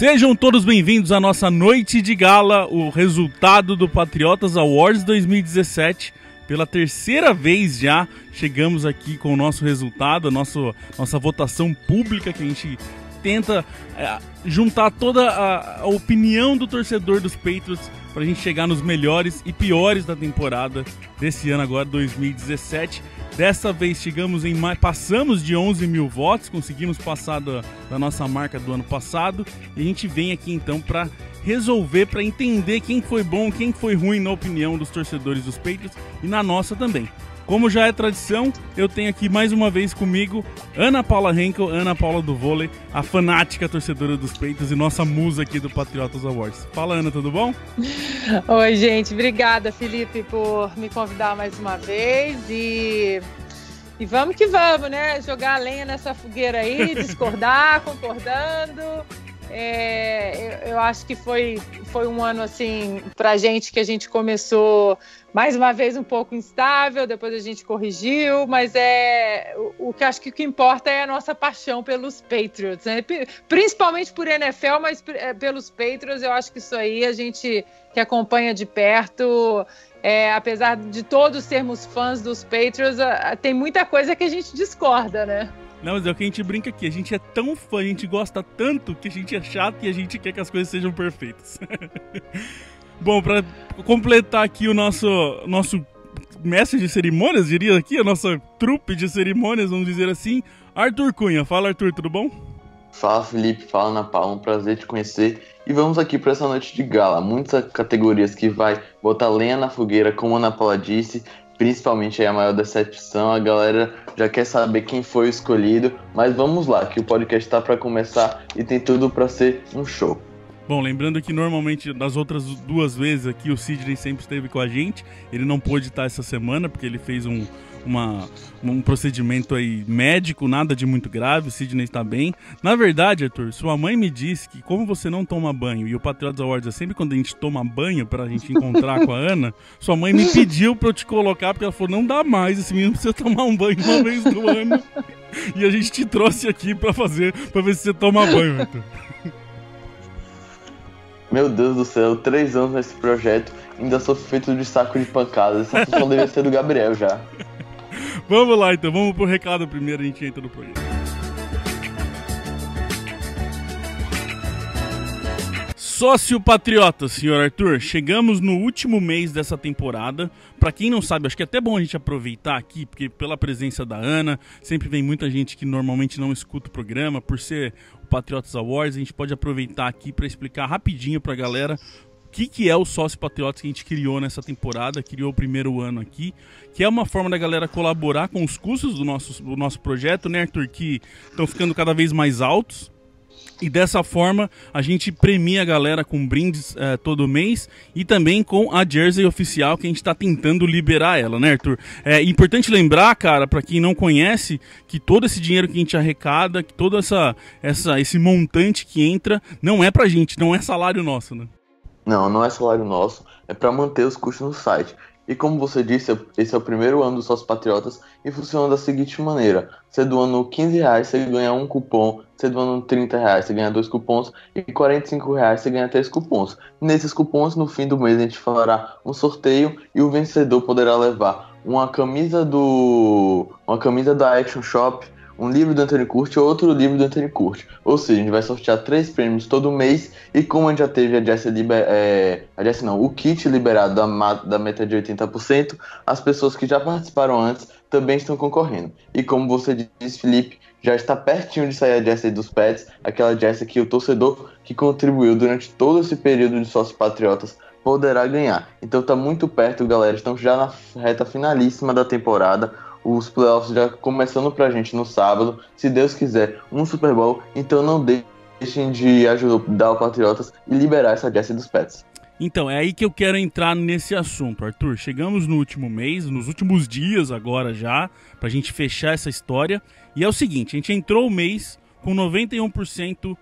Sejam todos bem-vindos à nossa noite de gala, o resultado do Patriotas Awards 2017. Pela terceira vez já chegamos aqui com o nosso resultado, a nossa votação pública, que a gente tenta juntar toda a opinião do torcedor dos Patriots para a gente chegar nos melhores e piores da temporada desse ano agora, 2017. Dessa vez passamos de 11 mil votos, conseguimos passar da nossa marca do ano passado. E a gente vem aqui então para resolver, para entender quem foi bom, quem foi ruim na opinião dos torcedores dos Patriots e na nossa também. Como já é tradição, eu tenho aqui mais uma vez comigo Ana Paula Henkel, Ana Paula do Vôlei, a fanática torcedora dos Patriots e nossa musa aqui do Patriotas Awards. Fala, Ana, tudo bom? Oi, gente. Obrigada, Felipe, por me convidar mais uma vez e vamos que vamos, né? Jogar a lenha nessa fogueira aí, discordar, concordando. Eu acho que foi um ano, assim, pra gente, que a gente começou mais uma vez um pouco instável, depois a gente corrigiu, mas o que acho que o que importa é a nossa paixão pelos Patriots, né? Principalmente por NFL, mas pelos Patriots. Eu acho que isso aí a gente que acompanha de perto, apesar de todos sermos fãs dos Patriots, tem muita coisa que a gente discorda, né? Não, mas é o que a gente brinca aqui, a gente é tão fã, a gente gosta tanto que a gente é chato e a gente quer que as coisas sejam perfeitas. Bom, para completar aqui o nosso mestre de cerimônias, diria aqui, a nossa trupe de cerimônias, vamos dizer assim, Arthur Cunha. Fala, Arthur, tudo bom? Fala, Felipe, fala, Ana Paula, um prazer te conhecer. E vamos aqui para essa noite de gala, muitas categorias que vai botar lenha na fogueira, como a Ana Paula disse. Principalmente aí a maior decepção, a galera já quer saber quem foi o escolhido, mas vamos lá, que o podcast está para começar e tem tudo para ser um show. Bom, lembrando que normalmente das outras duas vezes aqui o Sidney sempre esteve com a gente, ele não pôde estar essa semana porque ele fez um procedimento aí médico, nada de muito grave, o Sidney está bem. Na verdade, Arthur, sua mãe me disse que como você não toma banho, e o Patriotas Awards é sempre quando a gente toma banho pra gente encontrar com a Ana, sua mãe me pediu pra eu te colocar, porque ela falou, não dá mais, esse menino precisa tomar um banho uma vez no ano. E a gente te trouxe aqui pra ver se você toma banho, Arthur. Meu Deus do céu, 3 anos nesse projeto, ainda sou feito de saco de pancadas, essa função devia ser do Gabriel já. Vamos lá então, vamos pro recado primeiro, a gente entra no programa. Sócio Patriota, senhor Arthur, chegamos no último mês dessa temporada. Pra quem não sabe, acho que é até bom a gente aproveitar aqui, porque pela presença da Ana, sempre vem muita gente que normalmente não escuta o programa, por ser o Patriotas Awards, a gente pode aproveitar aqui pra explicar rapidinho pra galera o que é o Sócio Patriotas que a gente criou nessa temporada, criou o primeiro ano aqui, que é uma forma da galera colaborar com os custos do nosso projeto, né, Arthur, que estão ficando cada vez mais altos. E dessa forma a gente premia a galera com brindes todo mês e também com a jersey oficial que a gente está tentando liberar ela, né, Arthur? É importante lembrar, cara, para quem não conhece, que todo esse dinheiro que a gente arrecada, que todo esse montante que entra, não é pra gente, não é salário nosso, né? Não é salário nosso, é para manter os custos no site. E como você disse, esse é o primeiro ano dos Sócios Patriotas e funciona da seguinte maneira. Você doando R$15, você ganha um cupom. Você doando R$30, você ganha 2 cupons. E R$45, você ganha 3 cupons. Nesses cupons, no fim do mês, a gente fará um sorteio e o vencedor poderá levar uma camisa da Action Shop, um livro do Anthony Curti ou outro livro do Anthony Curti. Ou seja, a gente vai sortear 3 prêmios todo mês. E como a gente já teve o kit liberado da meta de 80%, as pessoas que já participaram antes também estão concorrendo. E como você disse, Felipe, já está pertinho de sair a jersey dos Pets, aquela jersey que o torcedor que contribuiu durante todo esse período de Sócios Patriotas poderá ganhar. Então está muito perto, galera. Estamos já na reta finalíssima da temporada. Os playoffs já começando pra gente no sábado, se Deus quiser, um Super Bowl. Então não deixem de ajudar o Patriotas e liberar essa jersey dos Pets. Então, é aí que eu quero entrar nesse assunto, Arthur. Chegamos no último mês, nos últimos dias agora já, pra gente fechar essa história. E é o seguinte, a gente entrou o mês com 91%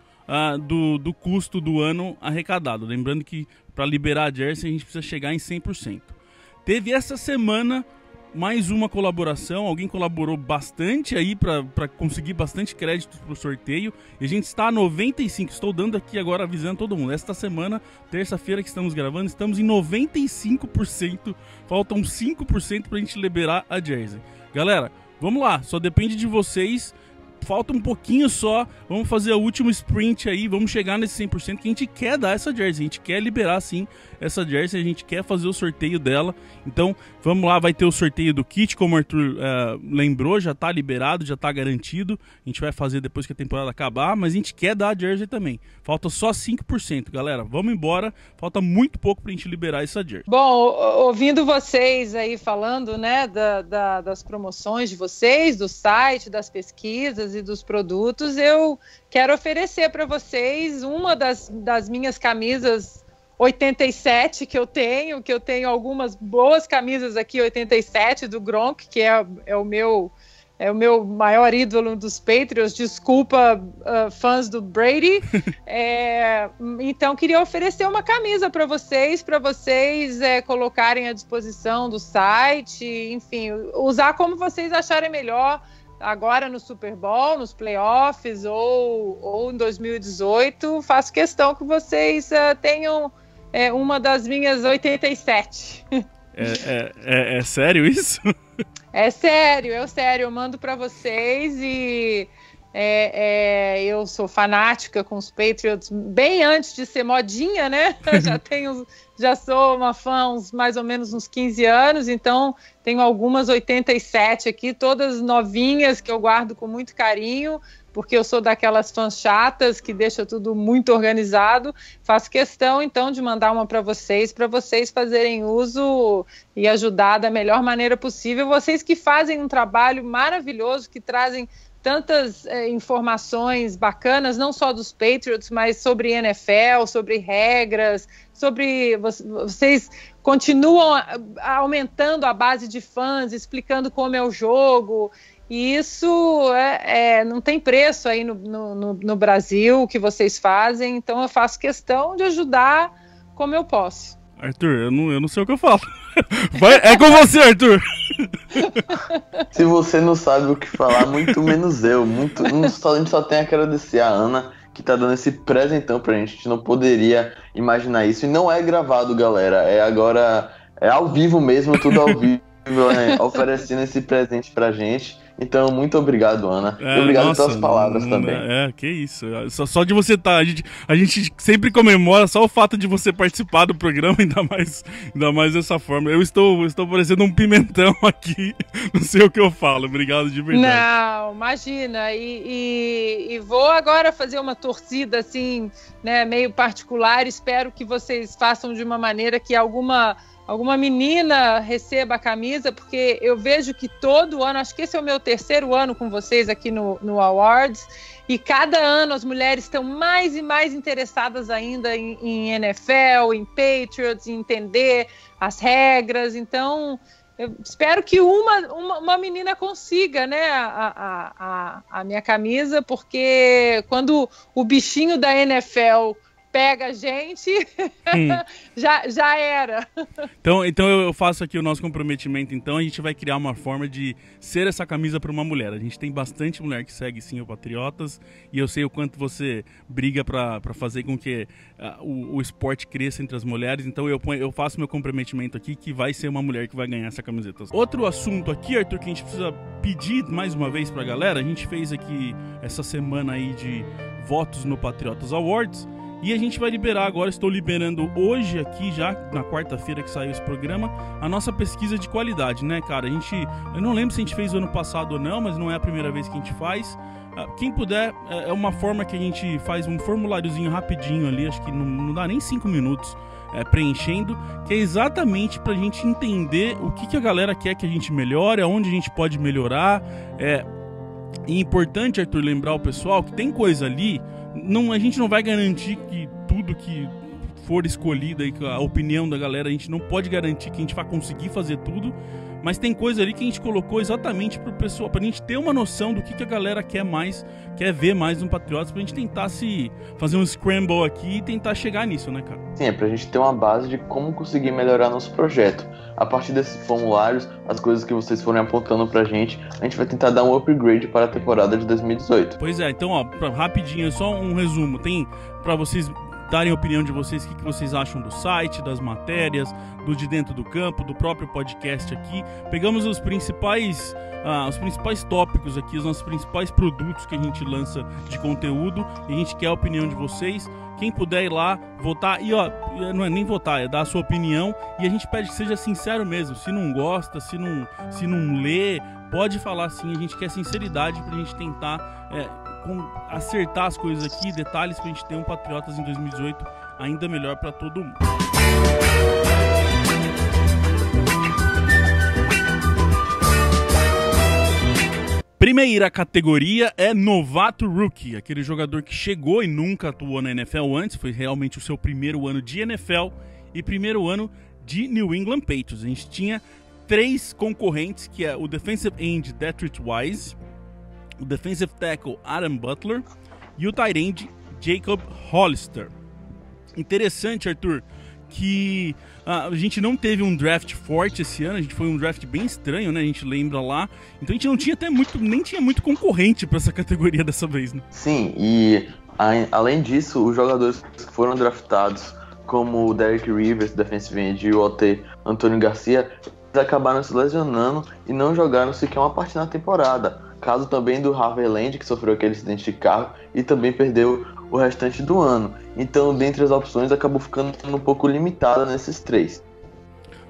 do custo do ano arrecadado. Lembrando que para liberar a jersey a gente precisa chegar em 100%. Teve essa semana mais uma colaboração, alguém colaborou bastante aí para conseguir bastante créditos pro sorteio, e a gente está a 95, estou dando aqui agora, avisando todo mundo, esta semana, terça-feira que estamos gravando, estamos em 95%, faltam 5% pra gente liberar a jersey. Galera, vamos lá, só depende de vocês. Falta um pouquinho só, vamos fazer o último sprint aí, vamos chegar nesse 100% que a gente quer dar essa jersey, a gente quer liberar sim essa jersey, a gente quer fazer o sorteio dela. Então vamos lá, vai ter o sorteio do kit, como o Arthur lembrou, já tá liberado, já tá garantido, a gente vai fazer depois que a temporada acabar, mas a gente quer dar a jersey também. Falta só 5%, galera, vamos embora, falta muito pouco pra gente liberar essa jersey. Bom, ouvindo vocês aí falando, né, das promoções de vocês, do site, das pesquisas e dos produtos, eu quero oferecer para vocês uma das minhas camisas 87 que eu tenho algumas boas camisas aqui, 87 do Gronk, que é o meu maior ídolo dos Patriots, desculpa, fãs do Brady. Então queria oferecer uma camisa para vocês colocarem à disposição do site, enfim, usar como vocês acharem melhor, agora no Super Bowl, nos playoffs ou em 2018, faço questão que vocês tenham uma das minhas 87. É sério isso? É sério, eu mando para vocês e eu sou fanática com os Patriots bem antes de ser modinha, né? Já sou uma fã mais ou menos uns 15 anos, então tenho algumas 87 aqui, todas novinhas que eu guardo com muito carinho, porque eu sou daquelas fãs chatas que deixa tudo muito organizado. Faço questão então de mandar uma para vocês fazerem uso e ajudar da melhor maneira possível. Vocês que fazem um trabalho maravilhoso, que trazem tantas informações bacanas, não só dos Patriots, mas sobre NFL, sobre regras, vocês continuam aumentando a base de fãs, explicando como é o jogo, e isso não tem preço aí no Brasil, o que vocês fazem, então eu faço questão de ajudar como eu posso. Arthur, eu não sei o que eu falo. É com você, Arthur. Se você não sabe o que falar, muito menos eu. A gente só tem que agradecer a Ana, que tá dando esse presentão pra gente. A gente não poderia imaginar isso. E não é gravado, galera. É ao vivo mesmo, tudo ao vivo, né? Oferecendo esse presente pra gente. Então, muito obrigado, Ana. E obrigado pelas palavras também. Que isso. Só de você estar... A gente sempre comemora só o fato de você participar do programa, ainda mais dessa forma. Eu estou parecendo um pimentão aqui. Não sei o que eu falo. Obrigado de verdade. Não, imagina. E vou agora fazer uma torcida, assim, né, meio particular. Espero que vocês façam de uma maneira que alguma menina receba a camisa, porque eu vejo que todo ano, acho que esse é o meu terceiro ano com vocês aqui no Awards, e cada ano as mulheres estão mais e mais interessadas ainda em NFL, em Patriots, em entender as regras. Então eu espero que uma menina consiga, né, a minha camisa, porque quando o bichinho da NFL pega a gente, já era. Então eu faço aqui o nosso comprometimento. Então a gente vai criar uma forma de ser essa camisa para uma mulher. A gente tem bastante mulher que segue sim o Patriotas, e eu sei o quanto você briga para fazer com que o esporte cresça entre as mulheres. Então eu faço meu comprometimento aqui que vai ser uma mulher que vai ganhar essa camiseta. Outro assunto aqui, Arthur, que a gente precisa pedir mais uma vez pra galera. A gente fez aqui essa semana aí de votos no Patriotas Awards, e a gente vai liberar agora, estou liberando hoje aqui, já na quarta-feira que saiu esse programa, a nossa pesquisa de qualidade, né, cara? Eu não lembro se a gente fez o ano passado ou não, mas não é a primeira vez que a gente faz. Quem puder, é uma forma que a gente faz um formuláriozinho rapidinho ali, acho que não dá nem 5 minutos preenchendo, que é exatamente pra gente entender o que a galera quer que a gente melhore, aonde a gente pode melhorar. E é importante, Arthur, lembrar o pessoal que tem coisa ali, a gente não vai garantir que tudo que for escolhida e a opinião da galera, a gente não pode garantir que a gente vai conseguir fazer tudo, mas tem coisa ali que a gente colocou exatamente pro pessoal, pra gente ter uma noção do que a galera quer ver mais no Patriotas, pra gente tentar fazer um scramble aqui e tentar chegar nisso, né, cara? Sim, é pra gente ter uma base de como conseguir melhorar nosso projeto. A partir desses formulários, as coisas que vocês forem apontando pra gente, a gente vai tentar dar um upgrade para a temporada de 2018. Pois é, então, ó, rapidinho, só um resumo. Tem pra vocês darem a opinião de vocês, o que vocês acham do site, das matérias, do De Dentro do Campo, do próprio podcast aqui. Pegamos os principais tópicos aqui, os nossos principais produtos que a gente lança de conteúdo, e a gente quer a opinião de vocês. Quem puder ir lá, votar, e ó, não é nem votar, é dar a sua opinião, e a gente pede que seja sincero mesmo. Se não gosta, se não lê, pode falar sim, a gente quer sinceridade pra gente tentar acertar as coisas aqui, detalhes pra gente ter um Patriotas em 2018 ainda melhor pra todo mundo. Primeira categoria é novato rookie, aquele jogador que chegou e nunca atuou na NFL antes, foi realmente o seu primeiro ano de NFL e primeiro ano de New England Patriots. A gente tinha 3 concorrentes, que é o defensive end Deatrich Wise, o defensive tackle Adam Butler e o tight end Jacob Hollister. Interessante, Arthur, que a gente não teve um draft forte esse ano, a gente foi um draft bem estranho, né? A gente lembra lá. Então a gente não tinha nem tinha muito concorrente para essa categoria dessa vez, né? Sim, e além disso, os jogadores que foram draftados, como o Derek Rivers, defensive end, e o OT Antônio Garcia, eles acabaram se lesionando e não jogaram sequer uma partida na temporada. Caso também do Harvey Land, que sofreu aquele acidente de carro e também perdeu o restante do ano. Então, dentre as opções, acabou ficando um pouco limitada nesses 3.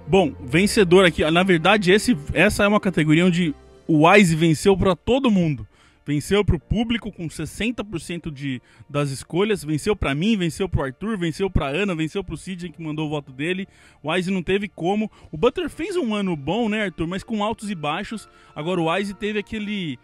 Bom, vencedor aqui, na verdade, essa é uma categoria onde o Wise venceu para todo mundo. Venceu para o público com 60% das escolhas, venceu para mim, venceu para o Arthur, venceu para Ana, venceu para o Cid, que mandou o voto dele. O Wise não teve como. O Butler fez um ano bom, né, Arthur, mas com altos e baixos. Agora o Wise teve aquele...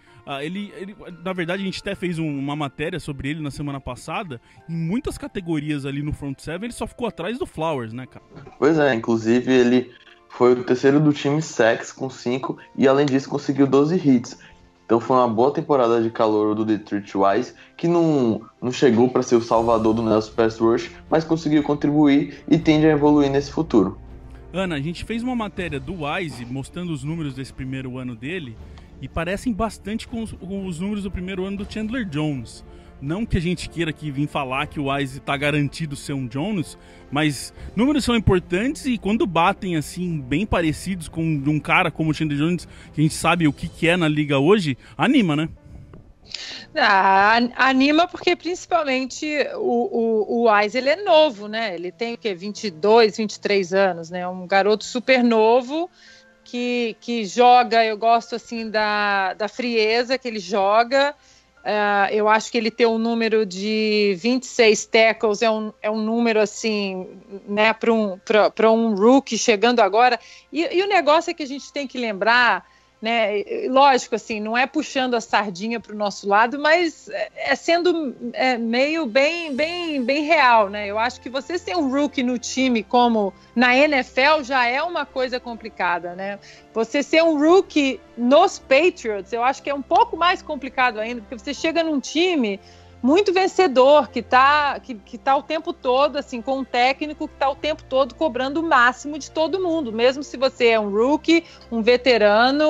na verdade, a gente até fez uma matéria sobre ele na semana passada. Em muitas categorias ali no front seven, ele só ficou atrás do Flowers, né, cara? Pois é, inclusive ele foi o terceiro do time sacks com 5 e além disso conseguiu 12 hits. Então foi uma boa temporada de calor do Deatrich Wise, que não chegou para ser o salvador do Nelson Pass Rush, mas conseguiu contribuir e tende a evoluir nesse futuro. Ana, a gente fez uma matéria do Wise mostrando os números desse primeiro ano dele e parecem bastante com os números do primeiro ano do Chandler Jones. Não que a gente queira aqui vir falar que o Wise está garantido ser um Jones, mas números são importantes e quando batem assim, bem parecidos com um cara como o Chandler Jones, que a gente sabe o que é na liga hoje, anima, né? Anima porque principalmente o Wise, ele é novo, né? Ele tem o quê? 22, 23 anos, né? Um garoto super novo que joga, eu gosto assim da frieza que ele joga. Eu acho que ele ter um número de 26 tackles é um número assim, né, para um rookie chegando agora. E o negócio é que a gente tem que lembrar, né, lógico, assim, não é puxando a sardinha para o nosso lado, mas sendo meio bem real, né? Eu acho que você ser um rookie no time como na NFL já é uma coisa complicada, né? Você ser um rookie nos Patriots, eu acho que é um pouco mais complicado ainda, porque você chega num time muito vencedor, que tá o tempo todo, assim, com um técnico que tá o tempo todo cobrando o máximo de todo mundo, mesmo se você é um rookie, um veterano.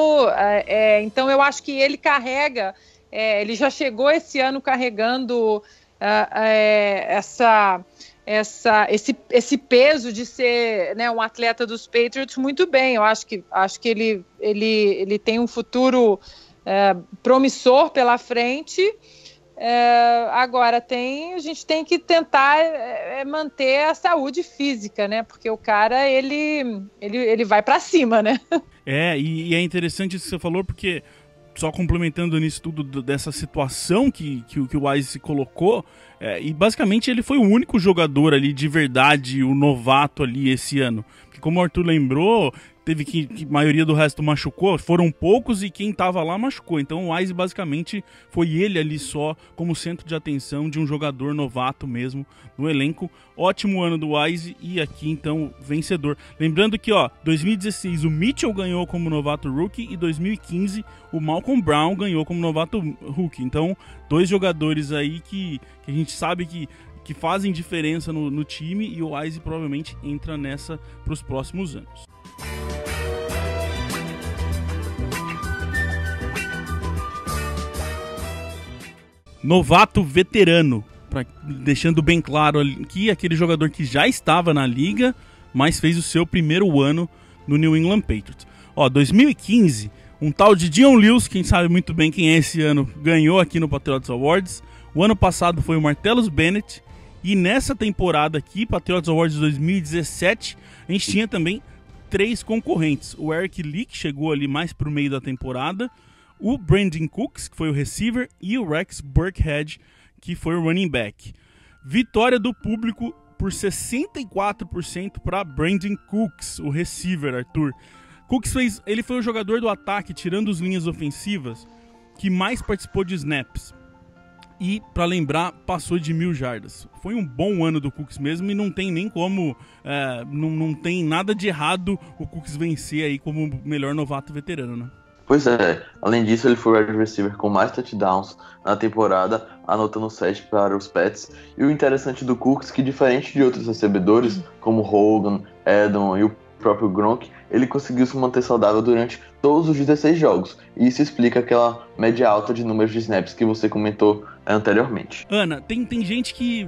Então eu acho que ele carrega, ele já chegou esse ano carregando esse peso de ser, né, um atleta dos Patriots muito bem. Eu acho que ele tem um futuro promissor pela frente. Agora a gente tem que tentar manter a saúde física, né? Porque o cara ele vai pra cima, né? E é interessante isso que você falou, porque só complementando nisso tudo dessa situação que o Wise se colocou, E basicamente ele foi o único jogador ali de verdade, o novato ali esse ano. Porque como o Arthur lembrou, teve que a maioria do resto machucou, foram poucos e quem tava lá machucou. Então o Wise basicamente foi ele ali só como centro de atenção de um jogador novato mesmo no elenco. Ótimo ano do Wise e aqui então vencedor. Lembrando que 2016 o Mitchell ganhou como novato rookie e 2015 o Malcolm Brown ganhou como novato rookie. Então 2 jogadores aí que a gente sabe que fazem diferença no time e o Wise provavelmente entra nessa para os próximos anos. Novato veterano, deixando bem claro aqui, aquele jogador que já estava na liga, mas fez o seu primeiro ano no New England Patriots. 2015, um tal de Dion Lewis, quem sabe muito bem quem é esse ano, ganhou aqui no Patriots Awards. O ano passado foi o Martellus Bennett. E nessa temporada aqui, Patriots Awards 2017, a gente tinha também 3 concorrentes. O Eric Lee, que chegou ali mais pro meio da temporada, o Brandon Cooks, que foi o receiver, e o Rex Burkhead, que foi o running back. Vitória do público por 64% para Brandon Cooks, o receiver, Arthur. Cooks ele foi o jogador do ataque, tirando as linhas ofensivas, que mais participou de snaps. E, para lembrar, passou de 1.000 jardas. Foi um bom ano do Cooks mesmo e não tem nem como... não tem nada de errado o Cooks vencer aí como o melhor novato veterano, né? Pois é, além disso ele foi o wide receiver com mais touchdowns na temporada, anotando 7 para os Pats. E o interessante do Cooks é que, diferente de outros recebedores, como Hogan, Edon e o próprio Gronk, ele conseguiu se manter saudável durante todos os 16 jogos. E isso explica aquela média alta de números de snaps que você comentou anteriormente. Ana, tem gente que...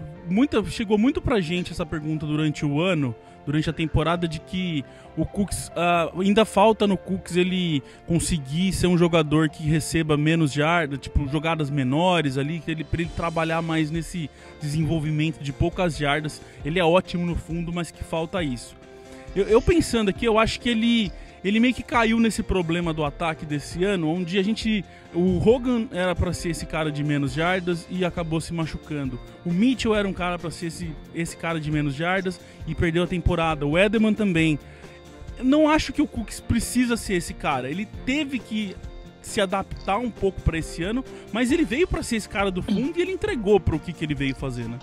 chegou muito pra gente essa pergunta durante o ano, durante a temporada, de que o Cooks, ainda falta no Cooks ele conseguir ser um jogador que receba menos jardas, tipo jogadas menores ali, pra ele trabalhar mais nesse desenvolvimento de poucas jardas. Ele é ótimo no fundo, mas que falta isso. Eu pensando aqui, eu acho que ele meio que caiu nesse problema do ataque desse ano, onde o Hogan era para ser esse cara de menos jardas e acabou se machucando. O Mitchell era um cara para ser esse cara de menos jardas e perdeu a temporada. O Edelman também. Eu não acho que o Cooks precisa ser esse cara. Ele teve que se adaptar um pouco para esse ano, mas ele veio para ser esse cara do fundo e ele entregou para o que ele veio fazer, né?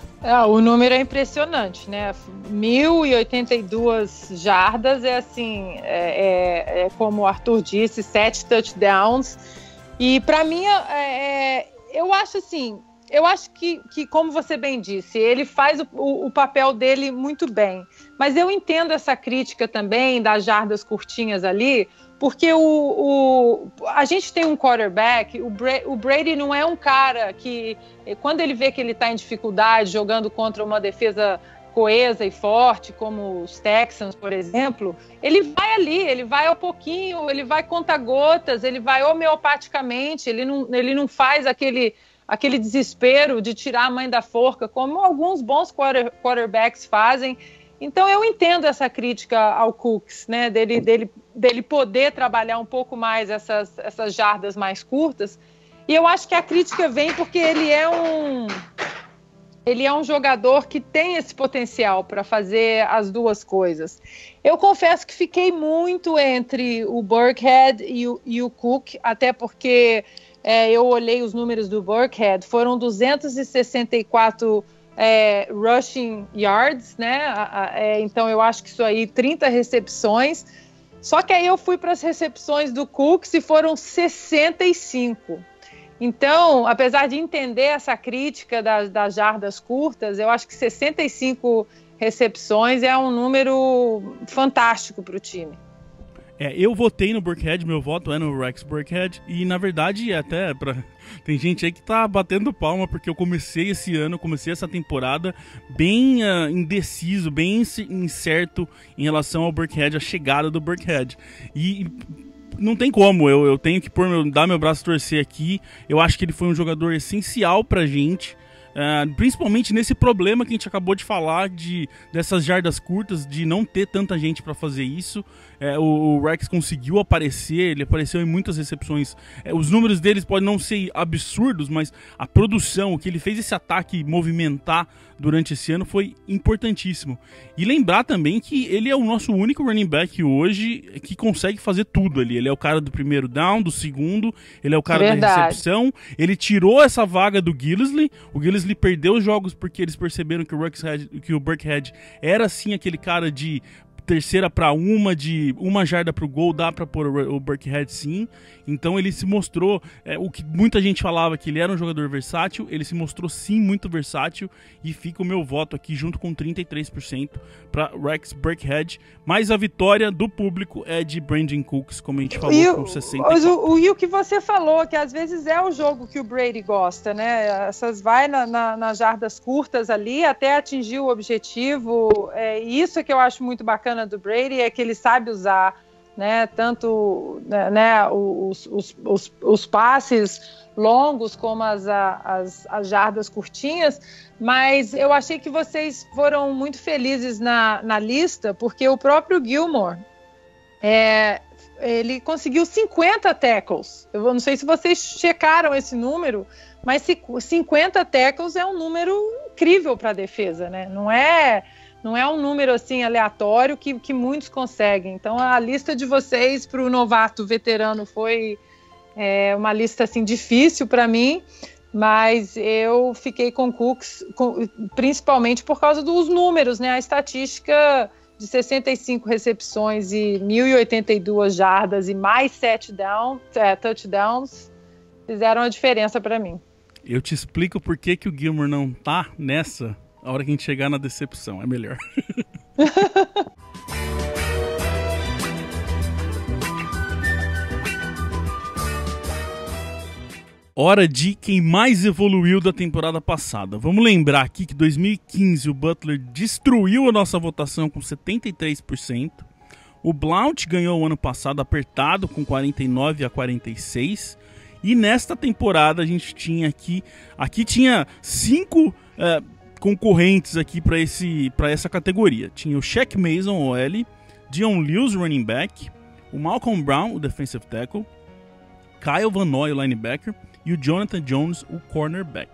O número é impressionante, né? 1.082 jardas, é como o Arthur disse, 7 touchdowns. E para mim, eu acho que, como você bem disse, ele faz o papel dele muito bem. Mas eu entendo essa crítica também das jardas curtinhas ali, porque a gente tem um quarterback, o Brady não é um cara que, quando ele vê que ele está em dificuldade jogando contra uma defesa coesa e forte, como os Texans, por exemplo, ele vai ali, ele vai ao pouquinho, ele vai conta-gotas, ele vai homeopaticamente, ele não faz aquele desespero de tirar a mãe da forca, como alguns bons quarterbacks fazem. Então eu entendo essa crítica ao Cooks, né, dele poder trabalhar um pouco mais essas jardas mais curtas, e eu acho que a crítica vem porque ele é um jogador que tem esse potencial para fazer as duas coisas. Eu confesso que fiquei muito entre o Burkhead e o Cook, até porque eu olhei os números do Burkhead, foram 264 rushing yards, né? Então eu acho que isso aí, 30 recepções. Só que aí eu fui para as recepções do Cooks e foram 65. Então, apesar de entender essa crítica das jardas curtas, eu acho que 65 recepções é um número fantástico para o time. Eu votei no Burkhead, meu voto é no Rex Burkhead, e na verdade tem gente aí que tá batendo palma, porque eu comecei essa temporada bem indeciso, bem incerto em relação ao Burkhead, a chegada do Burkhead. E não tem como, eu tenho que dar meu braço a torcer aqui. Eu acho que ele foi um jogador essencial pra gente, principalmente nesse problema que a gente acabou de falar dessas jardas curtas, de não ter tanta gente para fazer isso. O Rex conseguiu aparecer, ele apareceu em muitas recepções. Os números deles podem não ser absurdos, mas a produção, o que ele fez esse ataque movimentar durante esse ano foi importantíssimo. E lembrar também que ele é o nosso único running back hoje que consegue fazer tudo ali. Ele é o cara do primeiro down, do segundo, ele é o cara da recepção. Ele tirou essa vaga do Gillislee. O Gillislee perdeu os jogos porque eles perceberam que o Burkhead era sim aquele cara de terceira para de uma jarda pro gol, dá para pôr o Burkhead sim. Então ele se mostrou, o que muita gente falava que ele era um jogador versátil, ele se mostrou sim muito versátil, e fica o meu voto aqui junto com 33% para Rex Burkhead, mas a vitória do público é de Brandon Cooks, como a gente falou, com 64%. E o que você falou, que às vezes é o jogo que o Brady gosta, né? Essas vai nas jardas curtas ali até atingir o objetivo. Isso é que eu acho muito bacana do Brady, é que ele sabe usar, né, tanto, né, os passes longos como as jardas curtinhas. Mas eu achei que vocês foram muito felizes na lista, porque o próprio Gilmore ele conseguiu 50 tackles. Eu não sei se vocês checaram esse número, mas 50 tackles é um número incrível para a defesa, né? Não é um número assim aleatório que muitos conseguem. Então a lista de vocês para o novato veterano foi uma lista assim difícil para mim, mas eu fiquei com Cooks principalmente por causa dos números, né? A estatística de 65 recepções e 1.082 jardas e mais 7 touchdowns fizeram a diferença para mim. Eu te explico por que o Gilmore não tá nessa. A hora que a gente chegar na decepção, é melhor. Hora de quem mais evoluiu da temporada passada. Vamos lembrar aqui que 2015 o Butler destruiu a nossa votação com 73%. O Blount ganhou o ano passado apertado com 49-46%. E nesta temporada a gente tinha aqui tinha 5... concorrentes aqui para essa categoria. Tinha o Shaq Mason, o OL, Dion Lewis, running back, o Malcolm Brown, o defensive tackle, Kyle Van Noy, o linebacker, e o Jonathan Jones, o cornerback.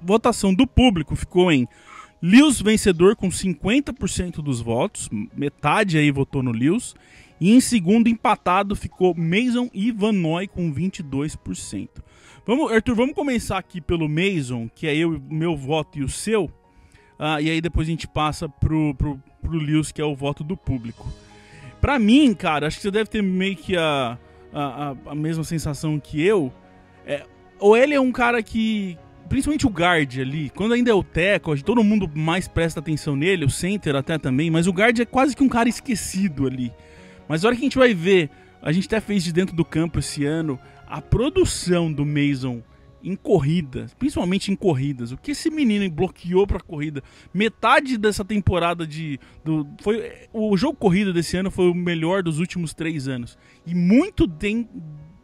Votação do público ficou em Lewis vencedor com 50% dos votos, metade aí votou no Lewis, e em segundo empatado ficou Mason e Van Noy com 22%. Arthur, vamos começar aqui pelo Mason, que é o meu voto e o seu, e aí depois a gente passa pro Lewis, que é o voto do público. Pra mim, cara, acho que você deve ter meio que a mesma sensação que eu. Ou ele é um cara que, principalmente o guard ali, quando ainda é o tackle, todo mundo mais presta atenção nele, o center até também, mas o guard é quase que um cara esquecido ali. Mas a hora que a gente vai ver, a gente até fez de dentro do campo esse ano, a produção do Mason em corridas, principalmente em corridas, o que esse menino bloqueou pra corrida, metade dessa temporada o jogo corrida desse ano foi o melhor dos últimos 3 anos, e muito tem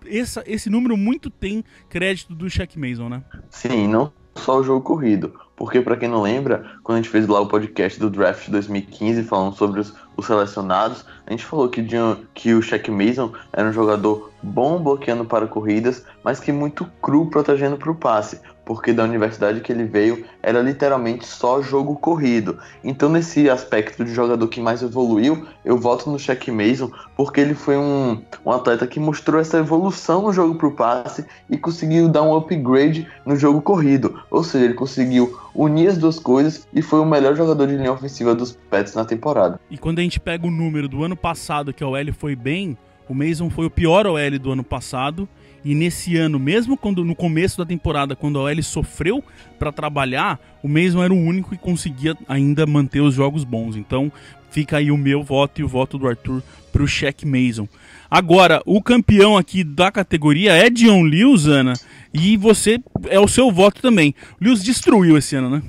esse número muito tem crédito do Shaq Mason, né? Sim, não só o jogo corrido, porque pra quem não lembra, quando a gente fez lá o podcast do draft de 2015 falando sobre os selecionados, a gente falou que o Shaq Mason era um jogador bom bloqueando para corridas, mas que muito cru protegendo para o passe, porque da universidade que ele veio era literalmente só jogo corrido. Então nesse aspecto de jogador que mais evoluiu, eu voto no Shaq Mason, porque ele foi um atleta que mostrou essa evolução no jogo para o passe e conseguiu dar um upgrade no jogo corrido, ou seja, ele conseguiu unir as duas coisas e foi o melhor jogador de linha ofensiva dos Pats na temporada. E quando a gente pega o número do ano passado, que a OL foi bem, o Mason foi o pior OL do ano passado, e nesse ano, mesmo no começo da temporada, quando a OL sofreu para trabalhar, o Mason era o único que conseguia ainda manter os jogos bons. Então fica aí o meu voto e o voto do Arthur pro Shaq Mason. Agora, o campeão aqui da categoria é Dion Lewis, Ana, e você é o seu voto também. O Lewis destruiu esse ano, né?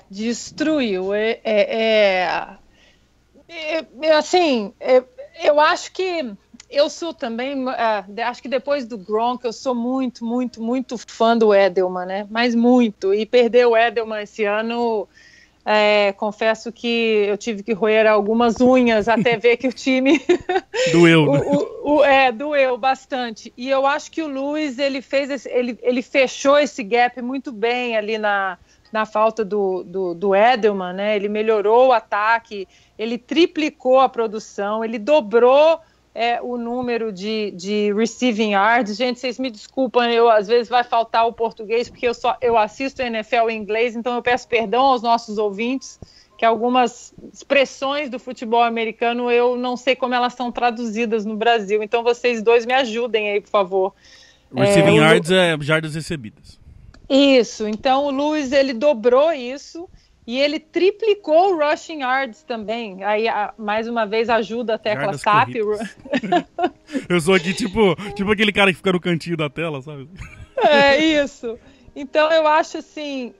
Destruiu. Assim, eu acho que Eu sou também, acho que depois do Gronk, eu sou muito, muito, muito fã do Edelman, né? Mas muito. E perder o Edelman esse ano, confesso que eu tive que roer algumas unhas até ver que o time... Doeu, né? Doeu bastante. E eu acho que o Lewis, ele fechou esse gap muito bem ali na falta do Edelman, né? Ele melhorou o ataque, ele triplicou a produção, ele dobrou o número de receiving yards. Gente, vocês me desculpem, às vezes vai faltar o português, porque eu assisto NFL em inglês, então eu peço perdão aos nossos ouvintes, que algumas expressões do futebol americano eu não sei como elas são traduzidas no Brasil, então vocês dois me ajudem aí, por favor. Receiving yards é jardas recebidas. Isso, então o Lewis, ele dobrou isso e ele triplicou o rushing yards também. Aí, mais uma vez, ajuda até com a SAP. Eu sou aqui tipo aquele cara que fica no cantinho da tela, sabe? Isso. Então, eu acho assim,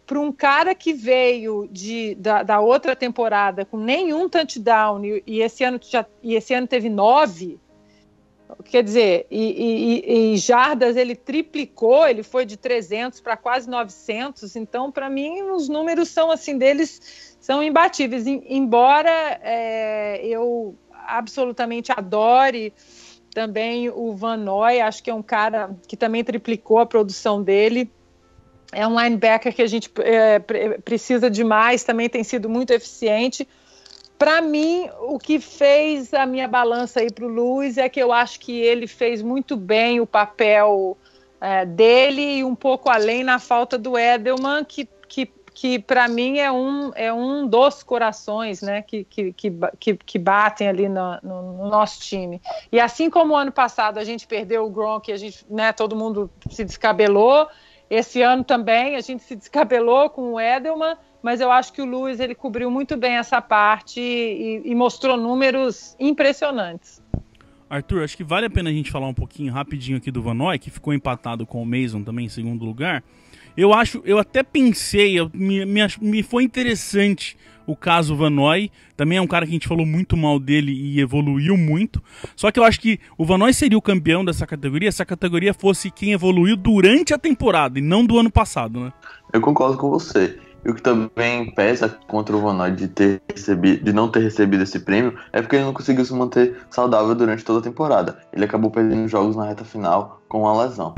para um cara que veio da outra temporada com nenhum touchdown e esse ano teve 9, quer dizer, e jardas ele triplicou, ele foi de 300 para quase 900, então para mim os números são assim, deles são imbatíveis, embora eu absolutamente adore também o Van Noy, acho que é um cara que também triplicou a produção dele, é um linebacker que a gente precisa demais, também tem sido muito eficiente. Para mim, o que fez a minha balança aí para o Lewis é que eu acho que ele fez muito bem o papel dele e um pouco além na falta do Edelman, que para mim é um dos corações, né, que batem ali no nosso time. E assim como o ano passado a gente perdeu o Gronk, todo mundo se descabelou, esse ano também a gente se descabelou com o Edelman, mas eu acho que o Lewis, ele cobriu muito bem essa parte e mostrou números impressionantes. Arthur, acho que vale a pena a gente falar um pouquinho rapidinho aqui do Van Noy, que ficou empatado com o Mason também em segundo lugar. Eu até pensei, me foi interessante o caso Van Noy, também é um cara que a gente falou muito mal dele e evoluiu muito, só que eu acho que o Van Noy seria o campeão dessa categoria se a categoria fosse quem evoluiu durante a temporada e não do ano passado, né? Eu concordo com você. E o que também pesa contra o Van Noy de não ter recebido esse prêmio é porque ele não conseguiu se manter saudável durante toda a temporada. Ele acabou perdendo jogos na reta final com uma lesão.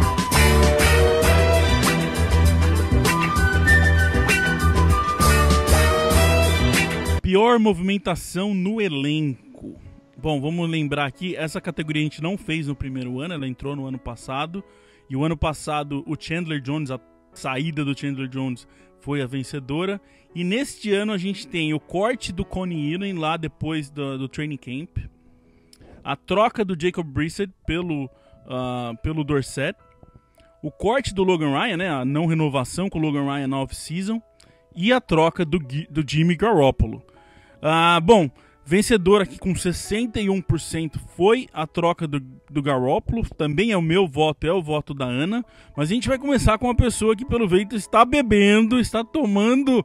Pior movimentação no elenco. Bom, vamos lembrar aqui, essa categoria a gente não fez no primeiro ano, ela entrou no ano passado. E o ano passado o Chandler Jones, a saída do Chandler Jones foi a vencedora. E neste ano a gente tem o corte do Coney Allen lá depois do training camp. A troca do Jacob Brissett pelo Dorsett. O corte do Logan Ryan, né, a não renovação com o Logan Ryan na off-season. E a troca do Jimmy Garoppolo. Bom, vencedor aqui com 61% foi a troca do Garoppolo. Também é o meu voto, é o voto da Ana. Mas a gente vai começar com uma pessoa que, pelo jeito, está bebendo, está tomando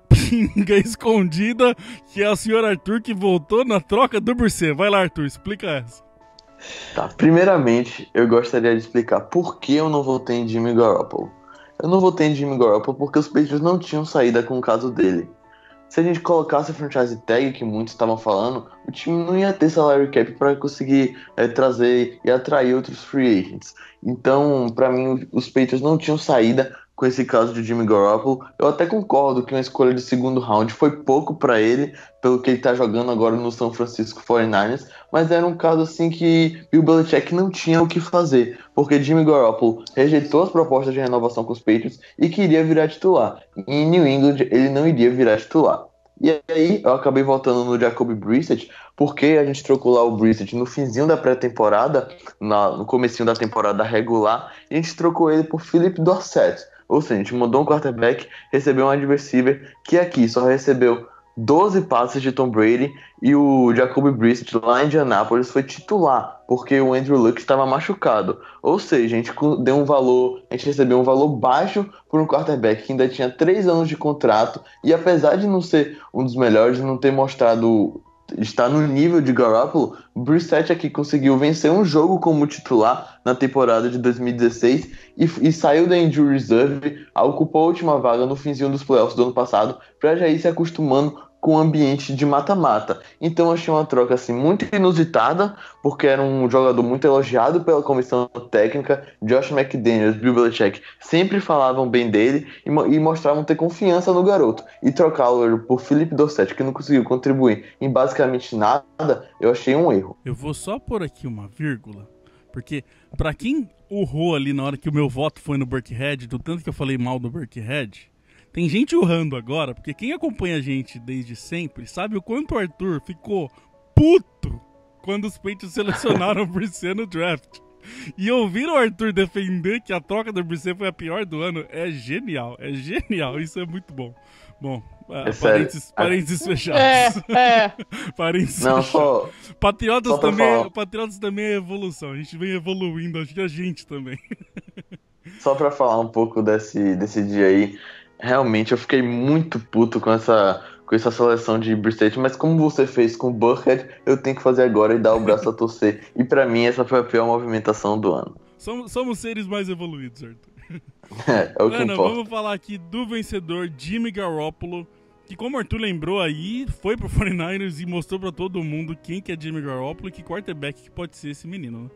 pinga escondida, que é o senhor Arthur, que voltou na troca do Brissett. Vai lá, Arthur, explica essa. Tá, primeiramente, eu gostaria de explicar por que eu não votei em Jimmy Garoppolo. Eu não votei em Jimmy Garoppolo porque os Patriots não tinham saída com o caso dele. Se a gente colocasse a franchise tag, que muitos estavam falando, o time não ia ter salary cap para conseguir trazer e atrair outros free agents. Então, para mim, os Patriots não tinham saída com esse caso de Jimmy Garoppolo. Eu até concordo que uma escolha de segundo round foi pouco para ele, pelo que ele está jogando agora no São Francisco 49ers, mas era um caso assim que Bill Belichick não tinha o que fazer, porque Jimmy Garoppolo rejeitou as propostas de renovação com os Patriots e queria virar titular. E em New England ele não iria virar titular. E aí eu acabei voltando no Jacoby Brissett, porque a gente trocou lá o Brissett no finzinho da pré-temporada, no comecinho da temporada regular, e a gente trocou ele por Philip Dorsett. Ou seja, a gente mandou um quarterback, recebeu um wide receiver que aqui só recebeu 12 passes de Tom Brady, e o Jacoby Brissett lá em Indianápolis foi titular, porque o Andrew Luck estava machucado. Ou seja, a gente recebeu um valor baixo por um quarterback que ainda tinha 3 anos de contrato, e apesar de não ser um dos melhores, não ter mostrado está no nível de Garoppolo, Brissett aqui conseguiu vencer um jogo como titular na temporada de 2016 e saiu da injury reserve, ocupou a última vaga no finzinho dos playoffs do ano passado para já ir se acostumando com o ambiente de mata-mata. Então achei uma troca assim, muito inusitada, porque era um jogador muito elogiado pela comissão técnica. Josh McDaniels, Bill Belichick sempre falavam bem dele e mostravam ter confiança no garoto. E trocá-lo por Philip Dorsett, que não conseguiu contribuir em basicamente nada, eu achei um erro. Eu vou só pôr aqui uma vírgula, porque pra quem urrou ali na hora que o meu voto foi no Burkhead, do tanto que eu falei mal do Burkhead, tem gente urrando agora, porque quem acompanha a gente desde sempre sabe o quanto o Arthur ficou puto quando os Patriots selecionaram o Brissett no draft. E ouvir o Arthur defender que a troca do Brissett foi a pior do ano é genial, isso é muito bom. Bom, parênteses fechados. Parênteses fechados. Patriotas também é evolução, a gente vem evoluindo, acho que a gente também. Só pra falar um pouco desse dia aí, realmente eu fiquei muito puto com essa seleção de Brissett, mas como você fez com o Burkhead, eu tenho que fazer agora e dar o braço a torcer. E pra mim essa foi a pior movimentação do ano. Somos seres mais evoluídos, Arthur. É o que importa. Vamos falar aqui do vencedor Jimmy Garoppolo, que como o Arthur lembrou aí, foi pro 49ers e mostrou pra todo mundo quem que é Jimmy Garoppolo e que quarterback que pode ser esse menino,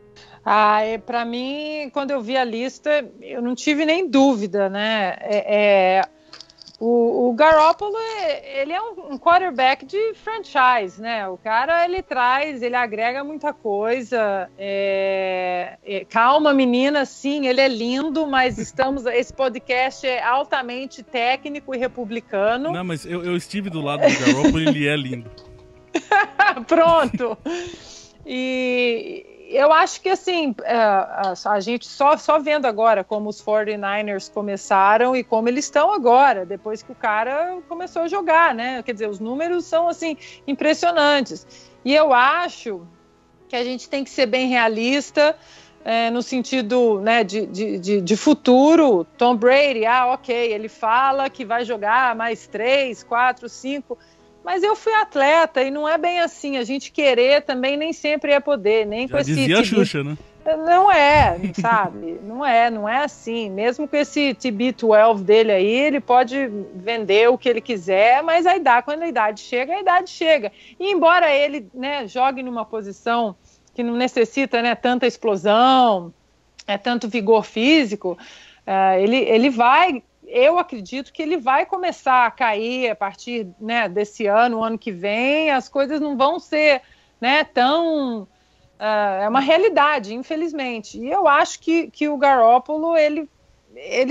né? Pra mim, quando eu vi a lista, eu não tive nem dúvida, né? O Garoppolo, ele é um quarterback de franchise, né? O cara, ele agrega muita coisa. Calma, menina, sim, ele é lindo, mas esse podcast é altamente técnico e republicano. Não, mas eu estive do lado do Garoppolo e ele é lindo. Pronto. E eu acho que, assim, a gente só vendo agora como os 49ers começaram e como eles estão agora, depois que o cara começou a jogar, né? Quer dizer, os números são, assim, impressionantes. E eu acho que a gente tem que ser bem realista, no sentido, né, de futuro. Tom Brady, ok, ele fala que vai jogar mais 3, 4, 5... Mas eu fui atleta e não é bem assim. A gente querer também nem sempre é poder. Nem já com esse dizia a Xuxa, né? Não é, sabe? Não é assim. Mesmo com esse TB12 dele aí, ele pode vender o que ele quiser, mas quando a idade chega, a idade chega. E embora ele, né, jogue numa posição que não necessita, né, tanta explosão, tanto vigor físico, ele vai... Eu acredito que ele vai começar a cair a partir, né, desse ano, o ano que vem. As coisas não vão ser, né, tão... é uma realidade, infelizmente. E eu acho que o Garoppolo, ele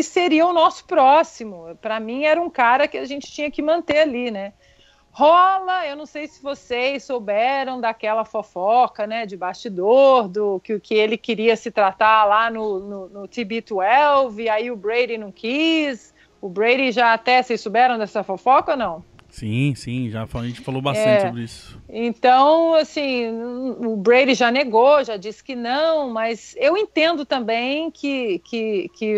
seria o nosso próximo. Para mim, era um cara que a gente tinha que manter ali, né? Rola, eu não sei se vocês souberam daquela fofoca, né, de bastidor, que ele queria se tratar lá no TB12, e aí o Brady não quis. O Brady vocês souberam dessa fofoca ou não? Sim, a gente falou bastante sobre isso. Então, assim, o Brady já negou, já disse que não, mas eu entendo também que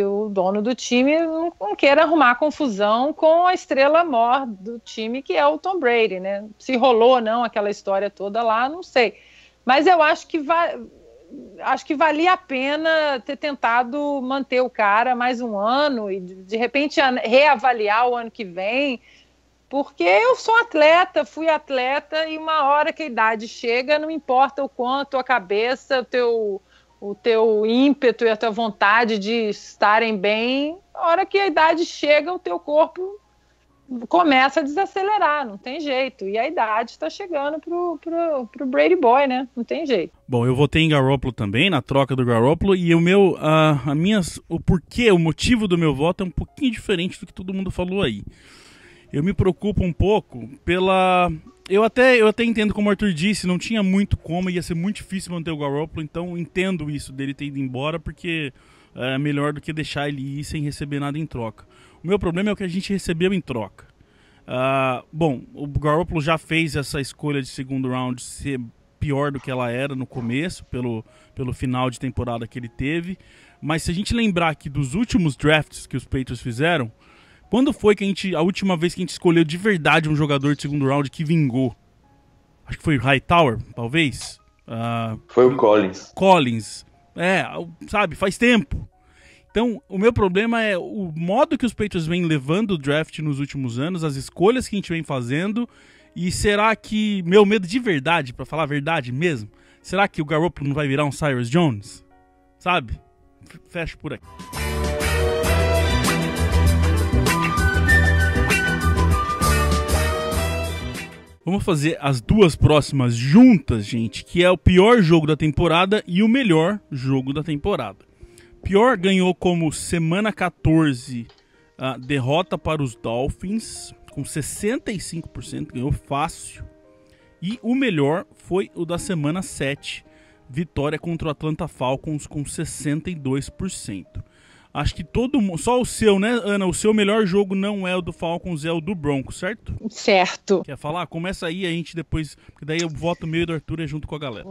o dono do time não queira arrumar confusão com a estrela maior do time, que é o Tom Brady, né? Se rolou ou não aquela história toda lá, não sei. Mas eu acho que valia a pena ter tentado manter o cara mais um ano e, de repente, reavaliar o ano que vem. Porque eu sou atleta, fui atleta, e uma hora que a idade chega, não importa o quanto a cabeça, o teu ímpeto e a tua vontade de estarem bem, a hora que a idade chega, o teu corpo começa a desacelerar, não tem jeito. E a idade está chegando pro Brady Boy, né? Não tem jeito. Bom, eu votei em Garoppolo também, na troca do Garoppolo, e o motivo do meu voto é um pouquinho diferente do que todo mundo falou aí. Eu me preocupo um pouco Eu até entendo, como o Arthur disse, não tinha muito como, ia ser muito difícil manter o Garoppolo, então entendo isso dele ter ido embora, porque é melhor do que deixar ele ir sem receber nada em troca. O meu problema é o que a gente recebeu em troca. Bom, o Garoppolo já fez essa escolha de segundo round ser pior do que ela era no começo, pelo final de temporada que ele teve, mas se a gente lembrar aqui dos últimos drafts que os Patriots fizeram, quando foi que a última vez que a gente escolheu de verdade um jogador de segundo round que vingou? acho que foi o Hightower, talvez. Foi o Collins. Collins. Sabe, faz tempo. Então, o meu problema é o modo que os Patriots vêm levando o draft nos últimos anos, as escolhas que a gente vem fazendo, e será que, meu medo de verdade, pra falar a verdade mesmo, será que o Garoppolo não vai virar um Cyrus Jones? Sabe? Fecho por aqui. Vamos fazer as duas próximas juntas, gente, que é o pior jogo da temporada e o melhor jogo da temporada. Pior ganhou como semana 14 a derrota para os Dolphins, com 65%, ganhou fácil. E o melhor foi o da semana 7, vitória contra o Atlanta Falcons com 62%. Acho que todo mundo, só o seu, né, Ana? O seu melhor jogo não é o do Falcons, é o do Broncos, certo? Certo. Quer falar? Começa aí, a gente depois, porque daí eu voto meio do Arthur junto com a galera.